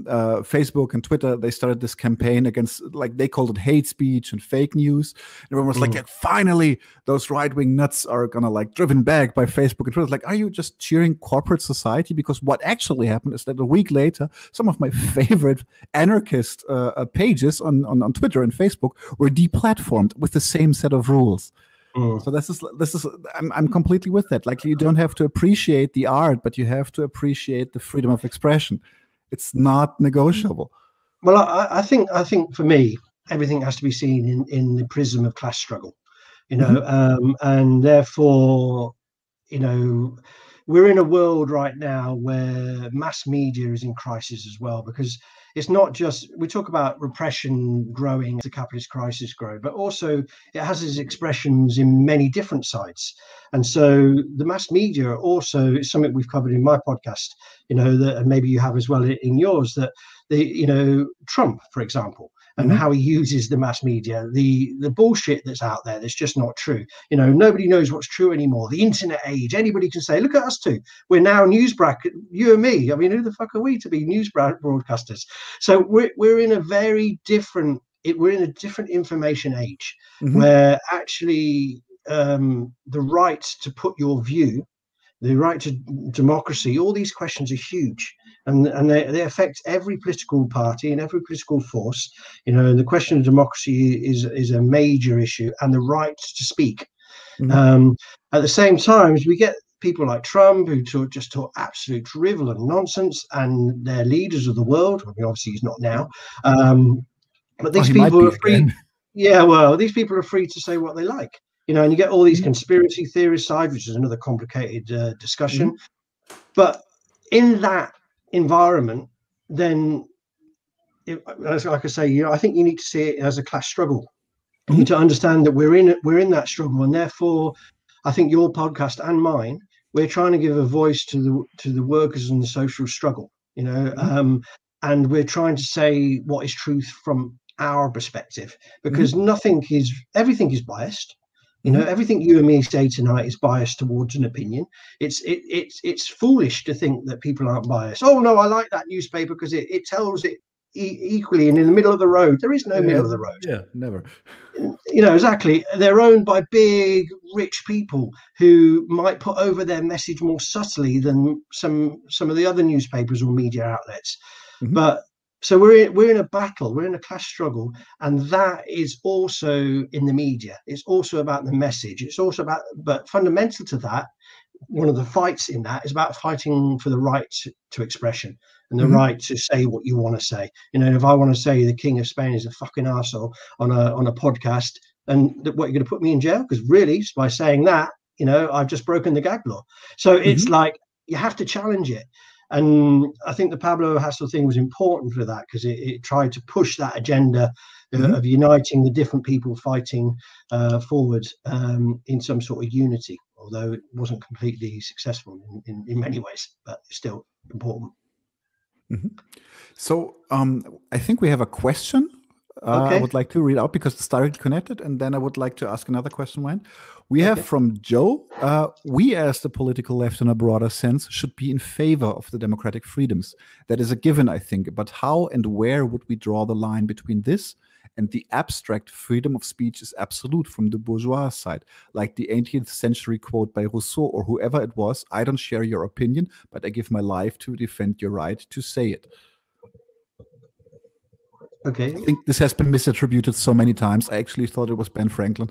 Facebook and Twitter, they started this campaign against, like, they called it hate speech and fake news. And everyone was like, yeah, finally those right-wing nuts are gonna, like, driven back by Facebook and Twitter. Like, are you just cheering corporate society? Because what actually happened is that a week later, some of my favorite anarchist pages on Twitter and Facebook were deplatformed with the same set of rules. So this is I'm completely with that. Like, you don't have to appreciate the art, but you have to appreciate the freedom of expression. It's not negotiable. Well, I think for me, everything has to be seen in the prism of class struggle, you know, and therefore, you know, we're in a world right now where mass media is in crisis as well, because it's not just, we talk about repression growing as the capitalist crisis grow, but also it has its expressions in many different sides. And so the mass media also is something we've covered in my podcast, you know, that, and maybe you have as well in yours, that you know, Trump, for example, and how he uses the mass media, the bullshit that's out there that's just not true. You know, nobody knows what's true anymore. The internet age, anybody can say, look at us two. We're now news you and me. I mean, who the fuck are we to be news broadcasters? So we're in a very different, we're in a different information age where actually the right to put your view, the right to democracy, all these questions are huge. And they affect every political party and every political force. You know, the question of democracy is a major issue, and the right to speak. At the same time, we get people like Trump who just talk absolute drivel and nonsense, and they're leaders of the world. I mean, obviously he's not now, but these people are free. Yeah, well, these people are free to say what they like. You know, and you get all these conspiracy theorist side, which is another complicated discussion. But in that environment, then, like I say, you know, I think you need to see it as a class struggle. You need to understand that we're in that struggle, and therefore, I think your podcast and mine, we're trying to give a voice to the workers and the social struggle. You know, and we're trying to say what is truth from our perspective, because everything is biased. You know, everything you and me say tonight is biased towards an opinion. It's foolish to think that people aren't biased. Oh no, I like that newspaper because it tells it equally, and in the middle of the road. There is no middle of the road. Yeah, never. You know, exactly. They're owned by big, rich people who might put over their message more subtly than some of the other newspapers or media outlets. But so we're in a battle, we're in a class struggle, and that is also in the media. It's also about the message. It's also about, but fundamental to that, one of the fights in that is about fighting for the right to expression and the right to say what you want to say. You know, if I want to say the King of Spain is a fucking arsehole on a podcast, and what, you're going to put me in jail? Because really, by saying that, you know, I've just broken the gag law. So it's like, you have to challenge it. And I think the Pablo Hasél thing was important for that, because it tried to push that agenda of uniting the different people fighting forward in some sort of unity, although it wasn't completely successful in many ways, but still important. So I think we have a question. I would like to read out because it's directly connected, and then I would like to ask another question, Wayne. We have from Joe, we as the political left in a broader sense should be in favor of the democratic freedoms. That is a given, I think, but how and where would we draw the line between this and the abstract freedom of speech is absolute from the bourgeois side, like the 18th century quote by Rousseau or whoever it was, I don't share your opinion, but I give my life to defend your right to say it. Okay. I think this has been misattributed so many times. I actually thought it was Ben Franklin.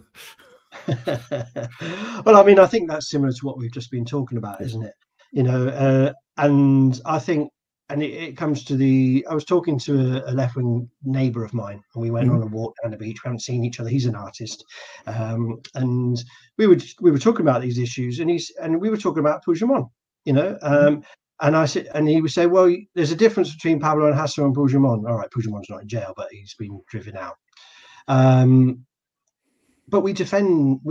Well, I mean, I think that's similar to what we've just been talking about, isn't it? You know, and I think, and it comes to I was talking to a left-wing neighbour of mine, and we went on a walk down the beach. We haven't seen each other. He's an artist, and we were talking about these issues, and we were talking about Puigdemont, you know. And I said, and he would say, well, there's a difference between Pablo and Hasél and Puigdemont. All right, Puigdemont's not in jail, but he's been driven out. But we defend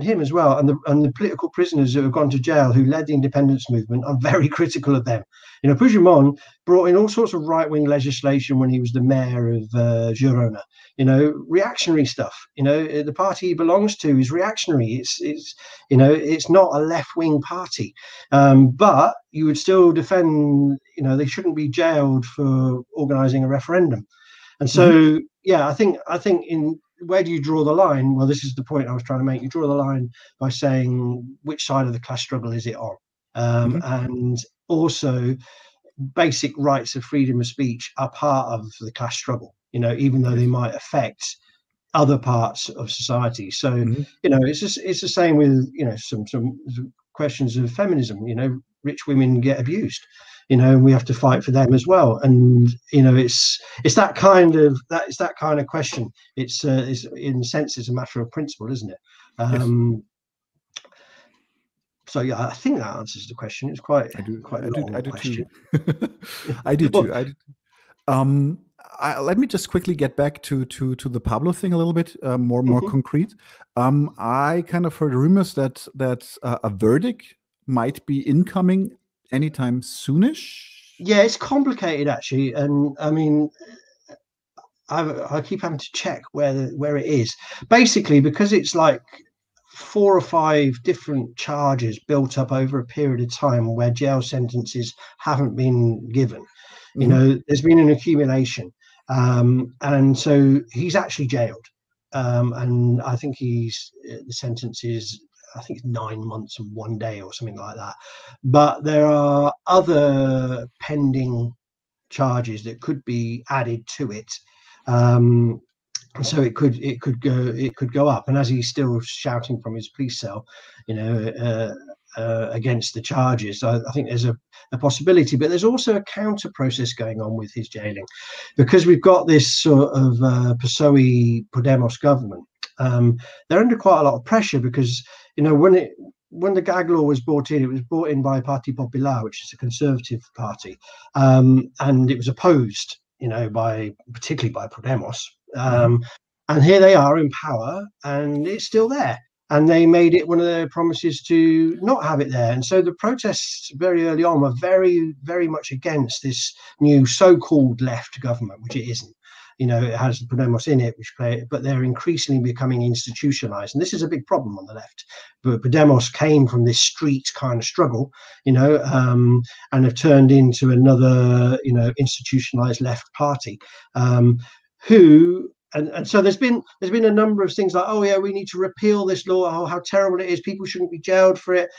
him as well, and the political prisoners who have gone to jail who led the independence movement. I'm very critical of them. You know, Puigdemont brought in all sorts of right-wing legislation when he was the mayor of Girona. You know, reactionary stuff. You know, the party he belongs to is reactionary. It's you know, it's not a left-wing party. But you would still defend. You know, they shouldn't be jailed for organising a referendum. And so, yeah, I think in where do you draw the line? Well, this is the point I was trying to make. You draw the line by saying which side of the class struggle is it on, and also basic rights of freedom of speech are part of the class struggle. You know, even though they might affect other parts of society. So you know, it's the same with, you know, some questions of feminism. You know, rich women get abused. You know, and we have to fight for them as well. And you know, it's that kind of question. It's in a sense, it's a matter of principle, isn't it? So yeah, I think that answers the question. It's quite a long question. I do too. Let me just quickly get back to the Pablo thing a little bit more concrete. I kind of heard rumors that a verdict might be incoming anytime soonish. Yeah, it's complicated actually, and I mean, I keep having to check where it is. Basically, because it's like 4 or 5 different charges built up over a period of time where jail sentences haven't been given. You know, there's been an accumulation, and so he's actually jailed, and I think the sentence is, I think it's 9 months and 1 day or something like that. But there are other pending charges that could be added to it. So it could go up. And as he's still shouting from his police cell, you know, against the charges, I think there's a possibility. But there's also a counter process going on with his jailing, because we've got this sort of PSOE Podemos government. They're under quite a lot of pressure because, you know, when the gag law was brought in, it was brought in by Parti Popular, which is a conservative party, and it was opposed, you know, particularly by Podemos. And here they are in power, and it's still there. And they made it one of their promises to not have it there. And so the protests very early on were very, very much against this new so-called left government, which it isn't. you know, it has Podemos in it, which play, but they're increasingly becoming institutionalized. And this is a big problem on the left. But Podemos came from this street kind of struggle, you know, and have turned into another, you know, institutionalized left party, who. And so there's been a number of things like, oh yeah, we need to repeal this law. Oh, how terrible it is. People shouldn't be jailed for it.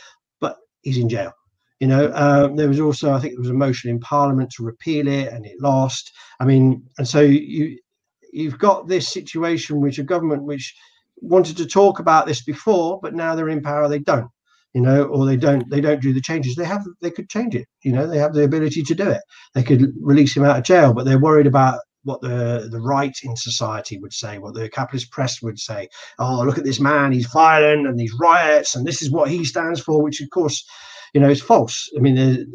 But he's in jail. You know, there was also, I think there was a motion in Parliament to repeal it, and it lost. I mean, and so you've got this situation which a government which wanted to talk about this before, but now they're in power, they don't. You know, or they don't do the changes. They could change it. You know, they have the ability to do it. They could release him out of jail, but they're worried about what the right in society would say, what the capitalist press would say. Oh, look at this man, he's violent and these riots, and this is what he stands for, which of course, you know, is false. I mean,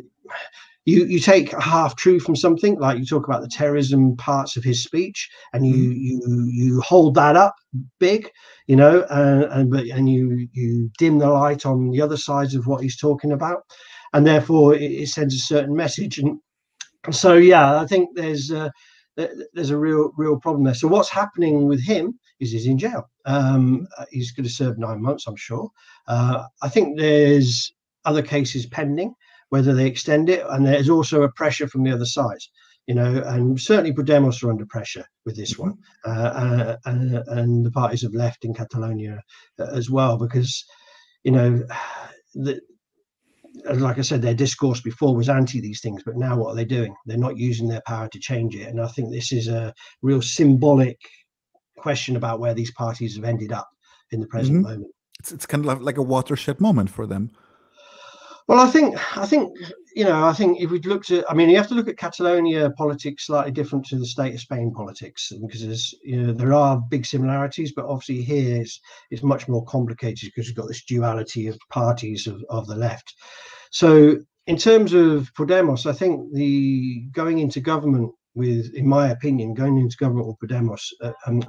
you take a half truth from something, like you talk about the terrorism parts of his speech, and you hold that up big, you know, and you dim the light on the other sides of what he's talking about, and therefore it sends a certain message. And so, yeah, I think there's a real problem there. So what's happening with him is he's in jail. He's going to serve 9 months, I'm sure. I think there's other cases pending, whether they extend it, and there's also a pressure from the other side, you know, and certainly Podemos are under pressure with this one, and the parties have left in Catalonia as well, because, you know, like I said, their discourse before was anti these things, but now what are they doing? They're not using their power to change it. And I think this is a real symbolic question about where these parties have ended up in the present moment. It's kind of like a watershed moment for them. Well, I think you know, I think if we looked at, I mean, you have to look at Catalonia politics slightly different to the state of Spain politics, because there's, you know, there are big similarities, but obviously here it's much more complicated because you've got this duality of parties of the left. So in terms of Podemos, I think going into government with, in my opinion, going into government with Podemos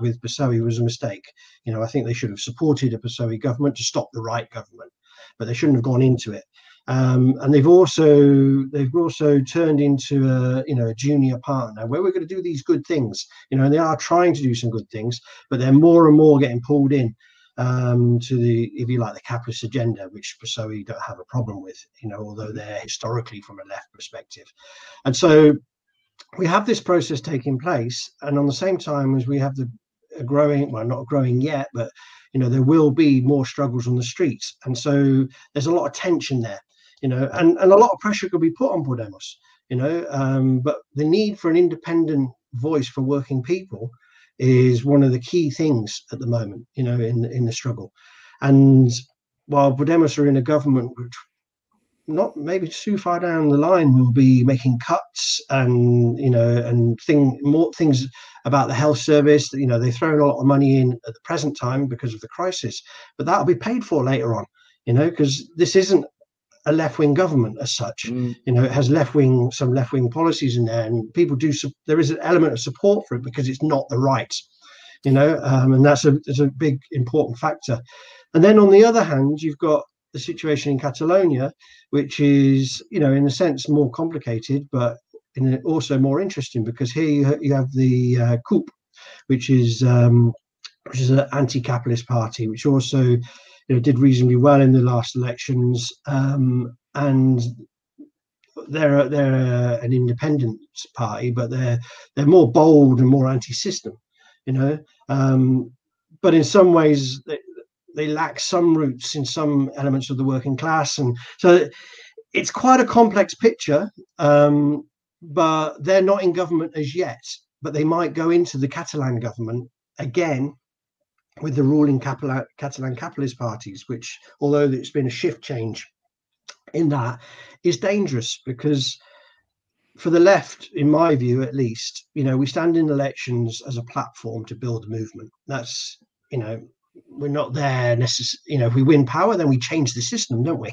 with PSOE was a mistake. You know, I think they should have supported a PSOE government to stop the right government, but they shouldn't have gone into it. And they've also turned into a junior partner where we're going to do these good things, you know, and they are trying to do some good things, but they're more and more getting pulled in to the, if you like, the capitalist agenda, which PSOE don't have a problem with, you know, although they're historically from a left perspective. And so we have this process taking place, and on the same time as we have the growing, well, not growing yet, but, you know, there will be more struggles on the streets, and so there's a lot of tension there, you know, and a lot of pressure could be put on Podemos, you know, but the need for an independent voice for working people is one of the key things at the moment, you know, in the struggle. And while Podemos are in a government which, not maybe too far down the line, will be making cuts and, you know, and more things about the health service, you know, they're throwing a lot of money in at the present time because of the crisis, but that'll be paid for later on, you know, because this isn't a left-wing government as such. You know, it has some left-wing policies in there, and people there is an element of support for it because it's not the right, you know, and that's a big important factor. And then on the other hand, you've got the situation in Catalonia, which is, you know, in a sense more complicated, but also more interesting, because here you have the CUP, which is an anti-capitalist party, which also, you know, did reasonably well in the last elections, and they're an independent party, but they're more bold and more anti-system, you know, but in some ways they lack some roots in some elements of the working class. And so it's quite a complex picture, but they're not in government as yet, but they might go into the Catalan government again with the ruling Catalan capitalist parties, which, although it's been a shift change in that, is dangerous, because for the left, in my view at least, you know, we stand in elections as a platform to build a movement. That's, you know, we're not there necessarily, you know, if we win power, then we change the system, don't we?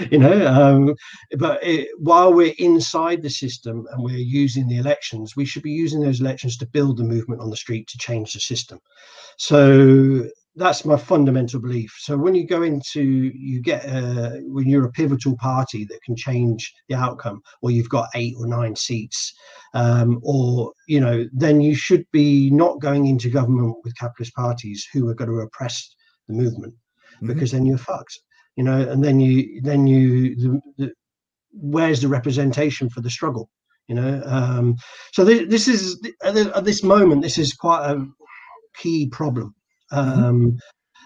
You know, but while we're inside the system and we're using the elections, we should be using those elections to build the movement on the street to change the system. So that's my fundamental belief. So when you go into, when you're a pivotal party that can change the outcome, or you've got 8 or 9 seats, or, you know, then you should be not going into government with capitalist parties who are going to oppress the movement, because then you're fucked, you know, and where's the representation for the struggle, you know? So this is, at this moment, this is quite a key problem. And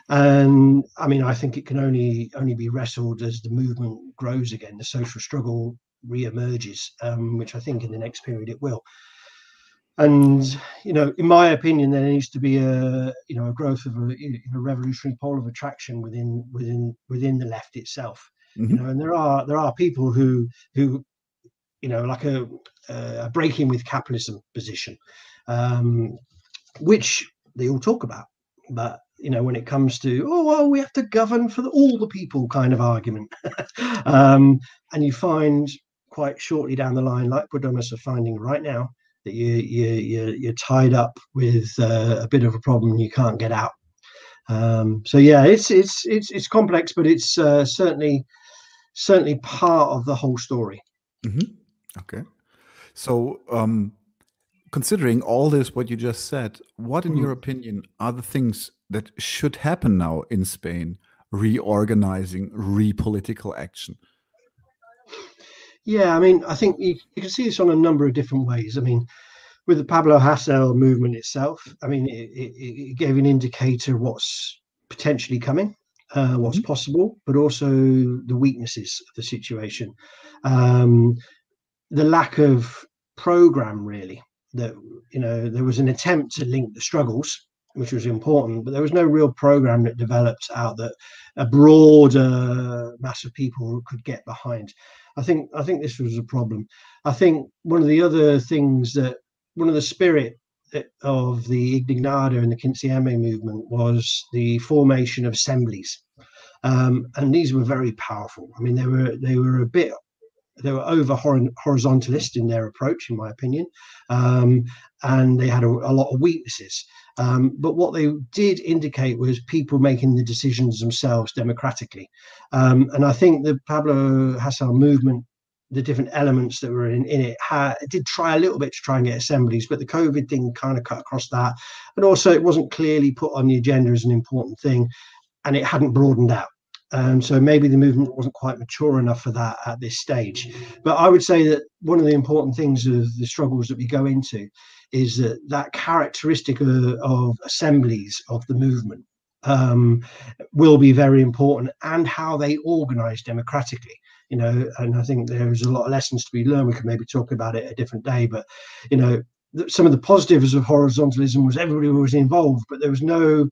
I mean, I think it can only be wrestled as the movement grows again, the social struggle re-emerges, which I think in the next period it will. And, you know, in my opinion, there needs to be a growth of a revolutionary pole of attraction within the left itself. You know, and there are people who you know, like a break-in with capitalism position, which they all talk about, but you know, when it comes to, oh well, we have to govern for all the people kind of argument, and you find quite shortly down the line, like Podemos are finding right now, that you're tied up with a bit of a problem you can't get out. So yeah, it's complex, but it's certainly part of the whole story. Okay, so considering all this, what you just said, what in your opinion are the things that should happen now in Spain, reorganizing, re-political action? Yeah, I mean, I think you can see this on a number of different ways. I mean, with the Pablo Hasél movement itself, I mean, it gave an indicator of what's potentially coming, what's possible, but also the weaknesses of the situation. The lack of program, really, that, you know, there was an attempt to link the struggles, which was important, but there was no real program that developed out that a broader mass of people could get behind. I think this was a problem. I think one of the other things one of the spirit of the Indignada and the Quinceañera movement was the formation of assemblies, and these were very powerful. I mean, they were over horizontalist in their approach, in my opinion, and they had a lot of weaknesses. But what they did indicate was people making the decisions themselves democratically. And I think the Pablo Hasél movement, the different elements that were in it, did try a little bit to try and get assemblies, but the COVID thing kind of cut across that. And also it wasn't clearly put on the agenda as an important thing, and it hadn't broadened out. So maybe the movement wasn't quite mature enough for that at this stage. But I would say that one of the important things of the struggles that we go into is that characteristic of assemblies of the movement will be very important, and how they organize democratically. You know, and I think there's a lot of lessons to be learned. We could maybe talk about it a different day, but, you know, some of the positives of horizontalism was everybody was involved, but there was no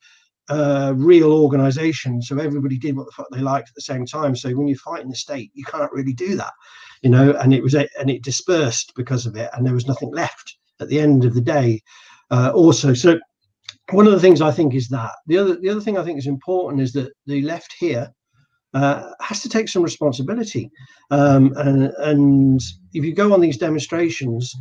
real organization, so everybody did what the fuck they liked at the same time. So when you're fighting the state, you can't really do that, you know, and it dispersed because of it, and there was nothing left at the end of the day. Also, so one of the things I think is that the other thing I think is important is that the left here has to take some responsibility, and if you go on these demonstrations,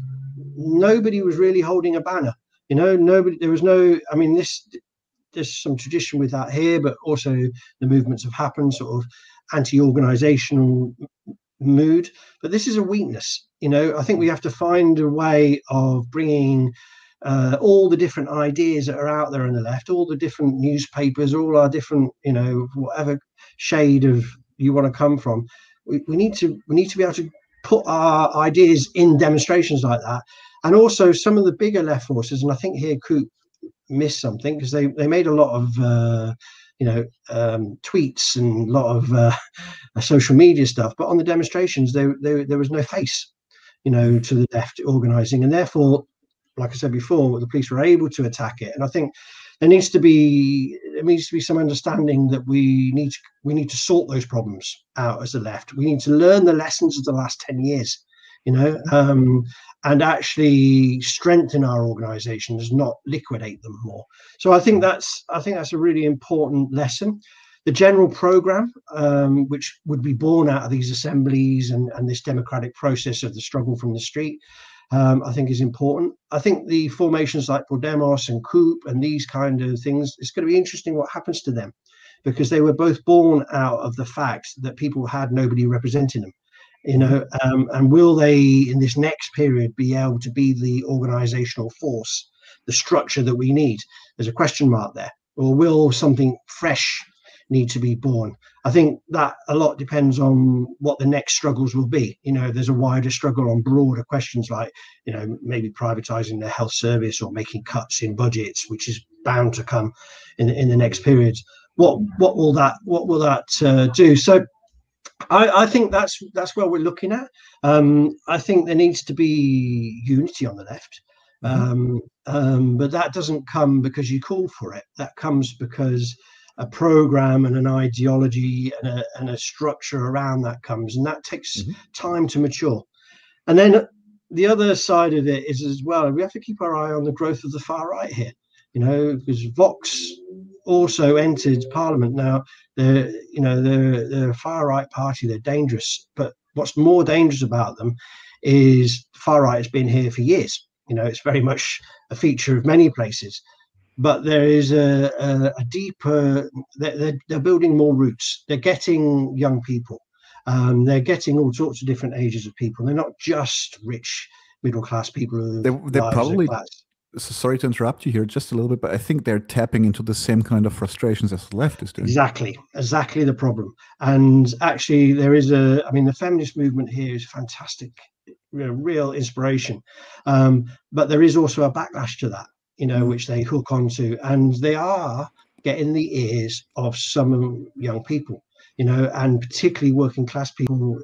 nobody was really holding a banner, you know, there was no, I mean, there's some tradition with that here, but also the movements have happened, sort of anti-organizational mood. But this is a weakness, you know. I think we have to find a way of bringing all the different ideas that are out there on the left, all the different newspapers, all our different, you know, whatever shade of you want to come from. We need to be able to put our ideas in demonstrations like that. And also some of the bigger left forces, and I think here Coop missed something, because they made a lot of tweets and a lot of social media stuff, but on the demonstrations there was no face, you know, to the left organizing, and therefore, like I said before, the police were able to attack it. And I think there needs to be some understanding that we need to sort those problems out as the left. We need to learn the lessons of the last 10 years, you know, and actually strengthen our organizations, not liquidate them more. So I think that's a really important lesson. The general program, which would be born out of these assemblies and this democratic process of the struggle from the street, I think is important. I think the formations like Podemos and COOP and these kind of things, it's going to be interesting what happens to them, because they were both born out of the fact that people had nobody representing them, and will they in this next period be able to be the organizational force, the structure that we need? There's a question mark there. Or will something fresh need to be born? I think that a lot depends on what the next struggles will be. There's a wider struggle on broader questions like, maybe privatizing the health service or making cuts in budgets, which is bound to come in the next period. What will that do? So I think that's where we're looking at. I think there needs to be unity on the left. But that doesn't come because you call for it. That comes because a program and an ideology and a structure around that comes, and that takes time to mature. And then the other side of it is as well, we have to keep our eye on the growth of the far right here, because Vox also entered Parliament. Now they're a far right party. They're dangerous, but what's more dangerous about them is the far right has been here for years. It's very much a feature of many places, but there is a deeper, they're building more roots. They're getting young people. They're getting all sorts of different ages of people. They're not just rich middle-class people. They probably, sorry to interrupt you here just a little bit, but I think they're tapping into the same kind of frustrations as the left is doing. Exactly the problem. And actually there is the feminist movement here is fantastic, real inspiration. But there is also a backlash to that, which they hook onto, and they are getting the ears of some young people, and particularly working class people.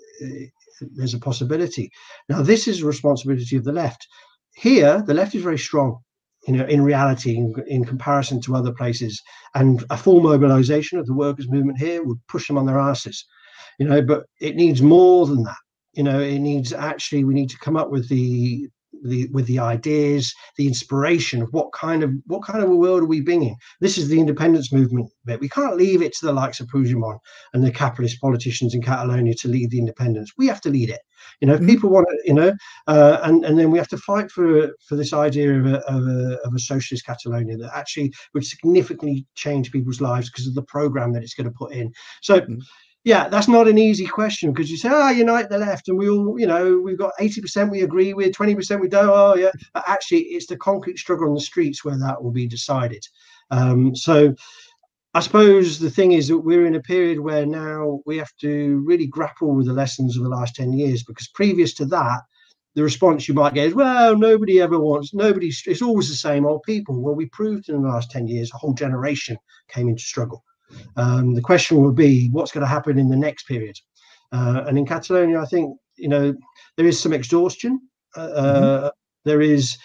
There's a possibility. Now, this is a responsibility of the left. Here, the left is very strong, in reality, in comparison to other places, and a full mobilization of the workers' movement here would push them on their asses, but it needs more than that. It needs, actually, we need to come up with the ideas, the inspiration of what kind of a world are we bringing. This is the independence movement bit. We can't leave it to the likes of Puigdemont and the capitalist politicians in Catalonia to lead the independence. We have to lead it. People want to, and then we have to fight for this idea of a socialist Catalonia that actually would significantly change people's lives because of the program that it's going to put in. So. Yeah, that's not an easy question, because you say, unite the left, and we all, we've got 80% we agree with, 20% we don't. Oh, yeah. But actually, it's the concrete struggle on the streets where that will be decided. So I suppose the thing is that we're in a period where now we have to really grapple with the lessons of the last 10 years, because previous to that, the response you might get is, well, it's always the same old people. Well, we proved in the last 10 years, a whole generation came into struggle. The question will be, what's going to happen in the next period? And in Catalonia, I think, there is some exhaustion. There is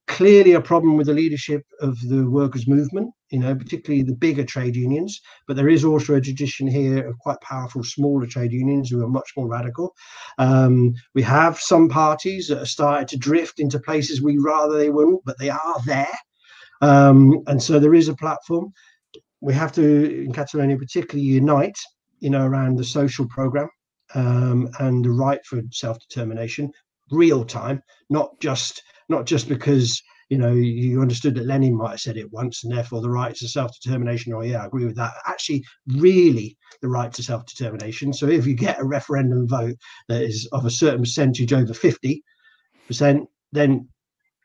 clearly a problem with the leadership of the workers' movement, particularly the bigger trade unions. But there is also a tradition here of quite powerful smaller trade unions who are much more radical. We have some parties that have started to drift into places we rather they wouldn't, but they are there. And so there is a platform. We have to, in Catalonia particularly, unite, around the social program and the right for self-determination, real time, not just because you understood that Lenin might have said it once, and therefore the right to self-determination. Oh yeah, I agree with that. Actually, really, the right to self-determination. So if you get a referendum vote that is of a certain percentage over 50%, then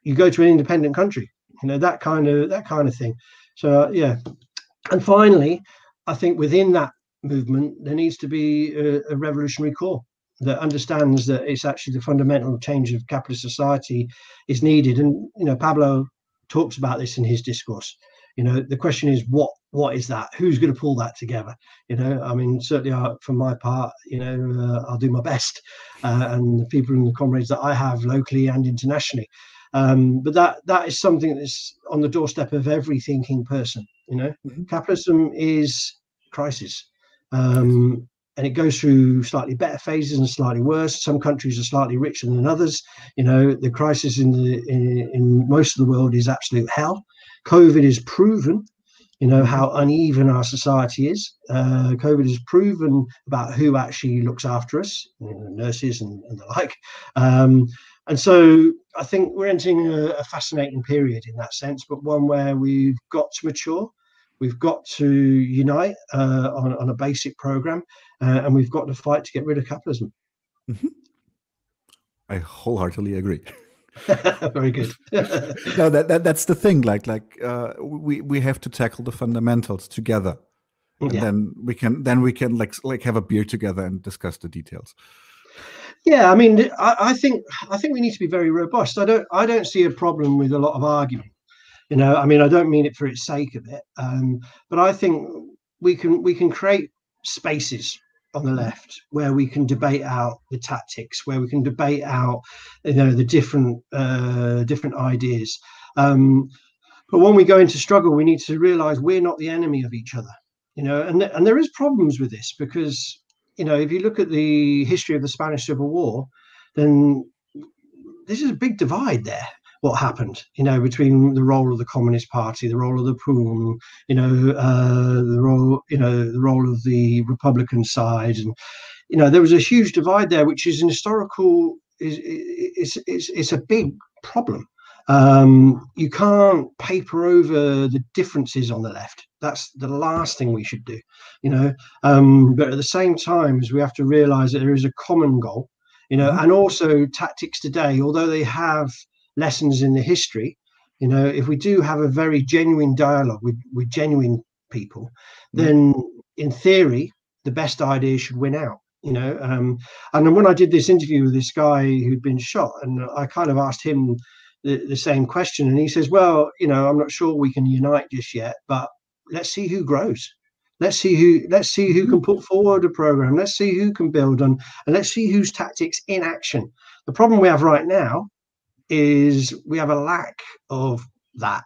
you go to an independent country. That kind of thing. So yeah. And finally, I think within that movement, there needs to be a revolutionary core that understands that it's actually the fundamental change of capitalist society is needed. And, Pablo talks about this in his discourse. The question is, what is that? Who's going to pull that together? Certainly for my part, I'll do my best, and the people and the comrades that I have locally and internationally. But that is something that's on the doorstep of every thinking person. Capitalism is crisis, and it goes through slightly better phases and slightly worse. Some countries are slightly richer than others. The crisis in most of the world is absolute hell. COVID has proven how uneven our society is. COVID has proven about who actually looks after us, nurses and the like. And so I think we're entering a fascinating period in that sense, but one where we've got to mature, we've got to unite on a basic program, and we've got to fight to get rid of capitalism. Mm-hmm. I wholeheartedly agree. Very good. No, that's the thing. We have to tackle the fundamentals together, and then we can like have a beer together and discuss the details. Yeah, I mean, I think we need to be very robust. I don't see a problem with a lot of argument. You know, I mean, I don't mean it for its sake of it, but I think we can create spaces on the left where we can debate out the tactics, where we can debate out, you know, the different ideas. But when we go into struggle, we need to realize we're not the enemy of each other. You know, and there is problems with this because, you know, if you look at the history of the Spanish Civil War, then this is a big divide there. What happened, you know, between the role of the Communist Party, the role of the POUM, you know, the role of the Republican side, and you know, there was a huge divide there, which is an historical. It's a big problem. You can't paper over the differences on the left. That's the last thing we should do, you know. But at the same time, we have to realize that there is a common goal, you know, and also tactics today, although they have lessons in the history, you know, if we do have a very genuine dialogue with genuine people, then in theory, the best ideas should win out. You know, and then when I did this interview with this guy who'd been shot, and I kind of asked him the same question, and he says, well, you know, I'm not sure we can unite just yet, but let's see who grows. Let's see who can put forward a program. Let's see who can build on, and let's see whose tactics in action. The problem we have right now is we have a lack of that,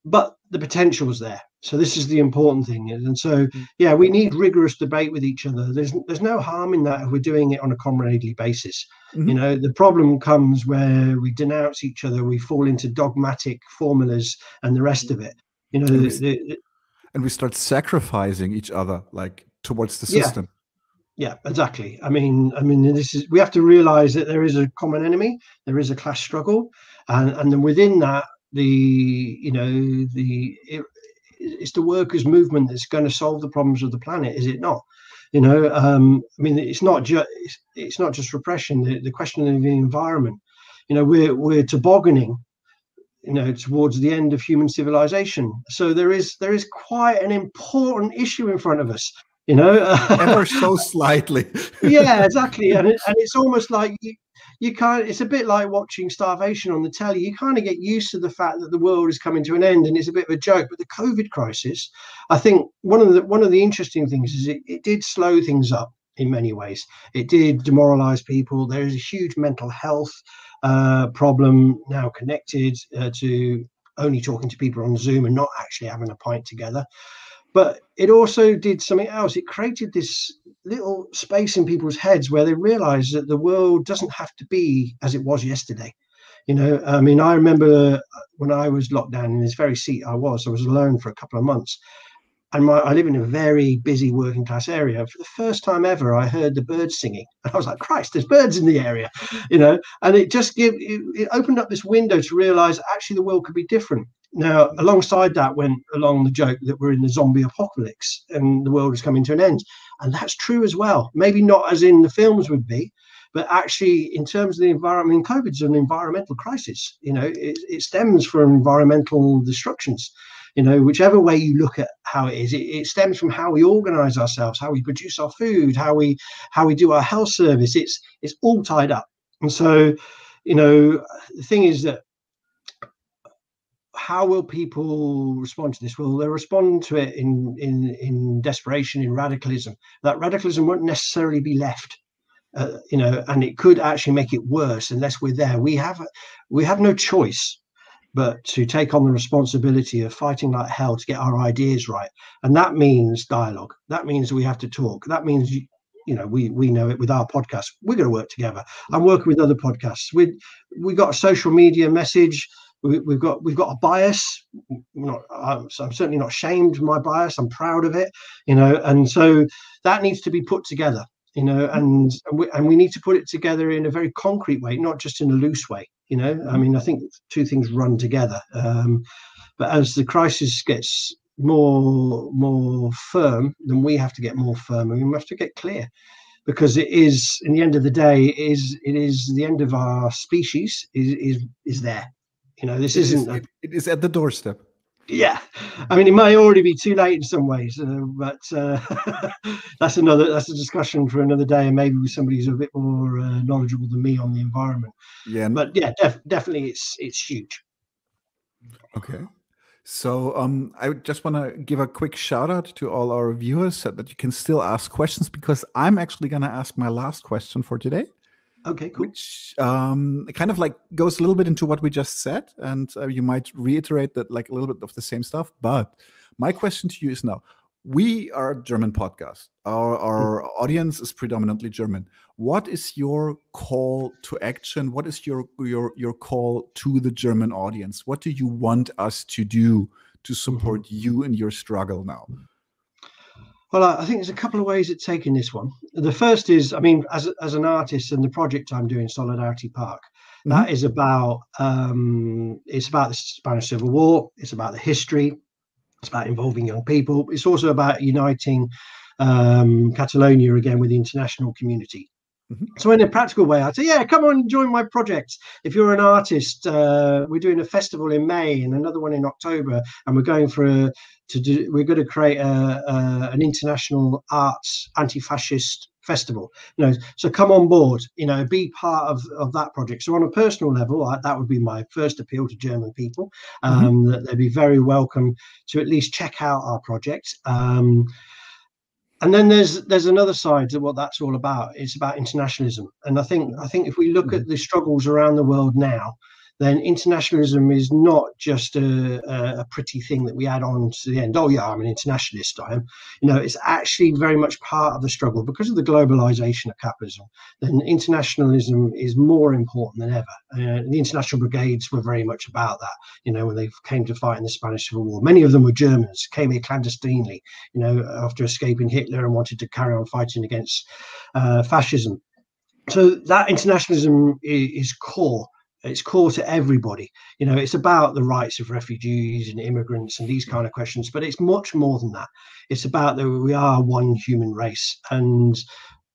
but the potential's there. So this is the important thing. And so, yeah, we need rigorous debate with each other. There's no harm in that if we're doing it on a comradely basis. You know, the problem comes where we denounce each other, we fall into dogmatic formulas and the rest of it. You know, and we start sacrificing each other, like, towards the system. Yeah, exactly. I mean, we have to realize that there is a common enemy, there is a class struggle, and then within that, it's the workers' movement that's going to solve the problems of the planet, is it not? You know, I mean, it's not just repression. The question of the environment. You know, we're tobogganing, you know, towards the end of human civilization. So there is quite an important issue in front of us. You know, ever so slightly. Yeah, exactly, and it's almost like you can't. It's a bit like watching starvation on the telly. You kind of get used to the fact that the world is coming to an end, and it's a bit of a joke. But the COVID crisis, I think one of the interesting things is it did slow things up in many ways. It did demoralize people. There is a huge mental health problem now connected to only talking to people on Zoom and not actually having a pint together. But it also did something else. It created this little space in people's heads where they realized that the world doesn't have to be as it was yesterday. You know, I mean, I remember when I was locked down in this very seat I was alone for a couple of months. And I live in a very busy working class area. For the first time ever, I heard the birds singing. And I was like, Christ, there's birds in the area, you know, and it opened up this window to realize actually the world could be different. Now, alongside that went along the joke that we're in the zombie apocalypse and the world is coming to an end. And that's true as well. Maybe not as in the films would be, but actually in terms of the environment, COVID's an environmental crisis. You know, it stems from environmental destructions. You know, whichever way you look at how it is, it stems from how we organize ourselves, how we produce our food, how we do our health service. It's all tied up. And so, you know, the thing is that how will people respond to this? Well, they'll respond to it in desperation, in radicalism. That radicalism won't necessarily be left, you know, and it could actually make it worse unless we're there. We have no choice but to take on the responsibility of fighting like hell to get our ideas right. And that means dialogue. That means we have to talk. That means, you know, we know it with our podcast. We're going to work together. I'm working with other podcasts. We got a social media message. We've got a bias. I'm certainly not ashamed of my bias. I'm proud of it, you know. And so that needs to be put together, you know, and we need to put it together in a very concrete way, not just in a loose way, you know. I mean, I think two things run together. But as the crisis gets more firm, then we have to get more firm, and we have to get clear, because it is, in the end of the day, it is the end of our species is there. You know, this it is at the doorstep. Yeah, I mean, it may already be too late in some ways, but that's a discussion for another day, and maybe with somebody who's a bit more knowledgeable than me on the environment. Yeah, but yeah, definitely, it's huge. Okay. So I just want to give a quick shout out to all our viewers so that you can still ask questions, because I'm actually going to ask my last question for today. Okay, cool. Which kind of like goes a little bit into what we just said, and you might reiterate that, like, a little bit of the same stuff. But my question to you is now: we are a German podcast. Our audience is predominantly German. What is your call to action? What is your call to the German audience? What do you want us to do to support you in your struggle now? Well, I think there's a couple of ways of taking this one. The first is, I mean, as an artist, and the project I'm doing, Solidarity Park, that is about it's about the Spanish Civil War. It's about the history. It's about involving young people. It's also about uniting Catalonia again with the international community. So in a practical way, I'd say, yeah, come on, join my project. If you're an artist, we're doing a festival in May and another one in October, and we're going we're going to create an international arts anti-fascist festival. You know, so come on board. You know, be part of that project. So on a personal level, that would be my first appeal to German people. That they'd be very welcome to at least check out our project. And then there's another side to what that's all about. It's about internationalism. And I think if we look at the struggles around the world now, then internationalism is not just a pretty thing that we add on to the end. Oh yeah, I'm an internationalist. I am. You know, it's actually very much part of the struggle because of the globalization of capitalism. Then internationalism is more important than ever. The international brigades were very much about that. You know, when they came to fight in the Spanish Civil War, many of them were Germans, came here clandestinely, you know, after escaping Hitler, and wanted to carry on fighting against fascism. So that internationalism is core. It's core to everybody. You know, it's about the rights of refugees and immigrants and these kind of questions, but it's much more than that. It's about that we are one human race, and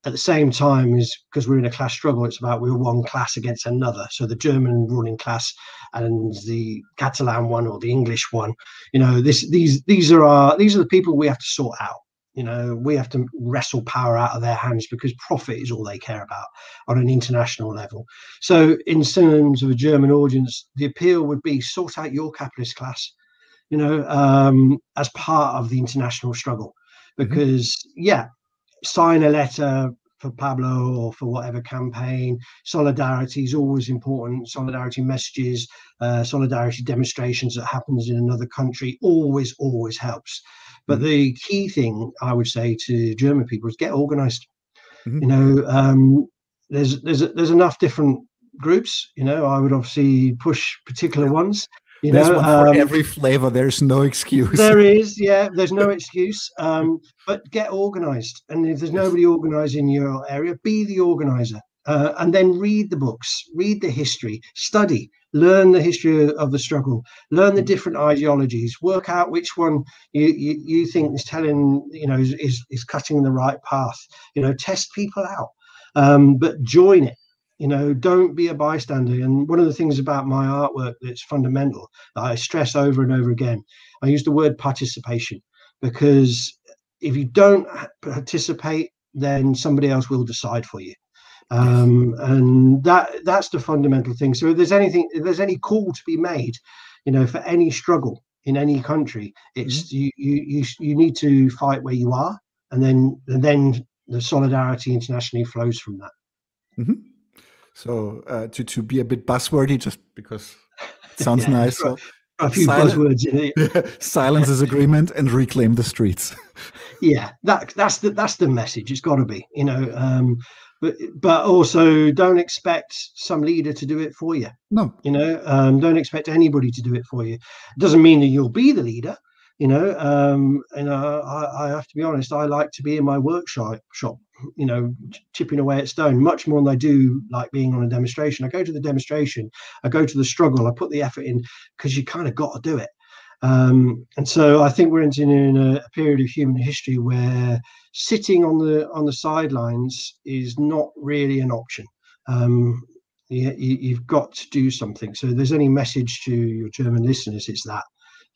at the same time, is because we're in a class struggle, it's about we're one class against another. So the German ruling class and the Catalan one, or the English one, you know, these are the people we have to sort out. You know, we have to wrestle power out of their hands, because profit is all they care about on an international level. So in terms of a German audience, the appeal would be sort out your capitalist class, you know, as part of the international struggle. Because, yeah, sign a letter for Pablo or for whatever campaign. Solidarity is always important. Solidarity messages, solidarity demonstrations that happens in another country always helps. But the key thing I would say to German people is get organized. You know, there's enough different groups. You know, I would obviously push particular ones. There's one for every flavor. There's no excuse. There is, yeah. There's no excuse. But get organized. And if there's nobody organized in your area, be the organizer. And then read the books, read the history, study, learn the history of the struggle, learn the different ideologies, work out which one you think is telling, you know, is cutting the right path. You know, test people out, but join it. You know, don't be a bystander. And one of the things about my artwork that's fundamental, that I stress over and over again, I use the word participation, because if you don't participate, then somebody else will decide for you. And that's the fundamental thing. So if there's any call to be made, you know, for any struggle in any country, it's you need to fight where you are, and then the solidarity internationally flows from that. So to be a bit buzzwordy, just because it sounds nice. So, a few buzzwords in it. Silence is agreement, and reclaim the streets. Yeah, that's the message. It's got to be, you know. But also don't expect some leader to do it for you. No, you know, don't expect anybody to do it for you. It doesn't mean that you'll be the leader. You know, and I have to be honest. I like to be in my workshop, chipping away at stone much more than I do like being on a demonstration. I go to the demonstration, I go to the struggle, I put the effort in because you kind of got to do it. And so I think we're entering a period of human history where sitting on the sidelines is not really an option. You've got to do something. So if there's any message to your German listeners, it's that,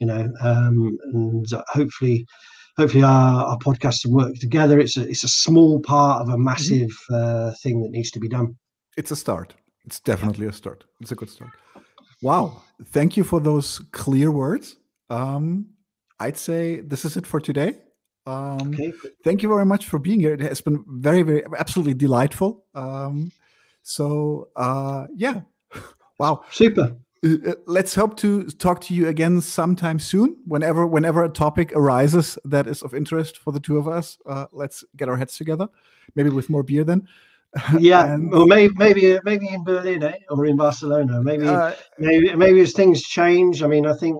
and hopefully our podcasts will work together. It's a small part of a massive thing that needs to be done. It's a start. It's definitely a start. It's a good start. Wow. Thank you for those clear words. I'd say this is it for today. Okay. Thank you very much for being here. It has been very, very, absolutely delightful. Yeah. Wow. Super. Let's hope to talk to you again sometime soon. Whenever a topic arises that is of interest for the two of us, let's get our heads together. Maybe with more beer then. Yeah, or maybe in Berlin, or in Barcelona. Maybe as things change. I mean, I think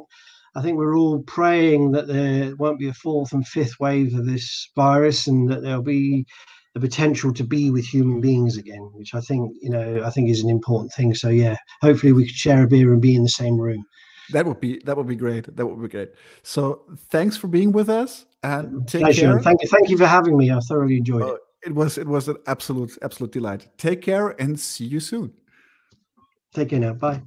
we're all praying that there won't be a fourth and fifth wave of this virus, and that there'll be the potential to be with human beings again, which I think is an important thing. So yeah, hopefully we could share a beer and be in the same room. That would be great. That would be great. So thanks for being with us, and take Pleasure. care. Thank you for having me. I thoroughly enjoyed it. It was an absolute delight. Take care and see you soon. Take care now. Bye.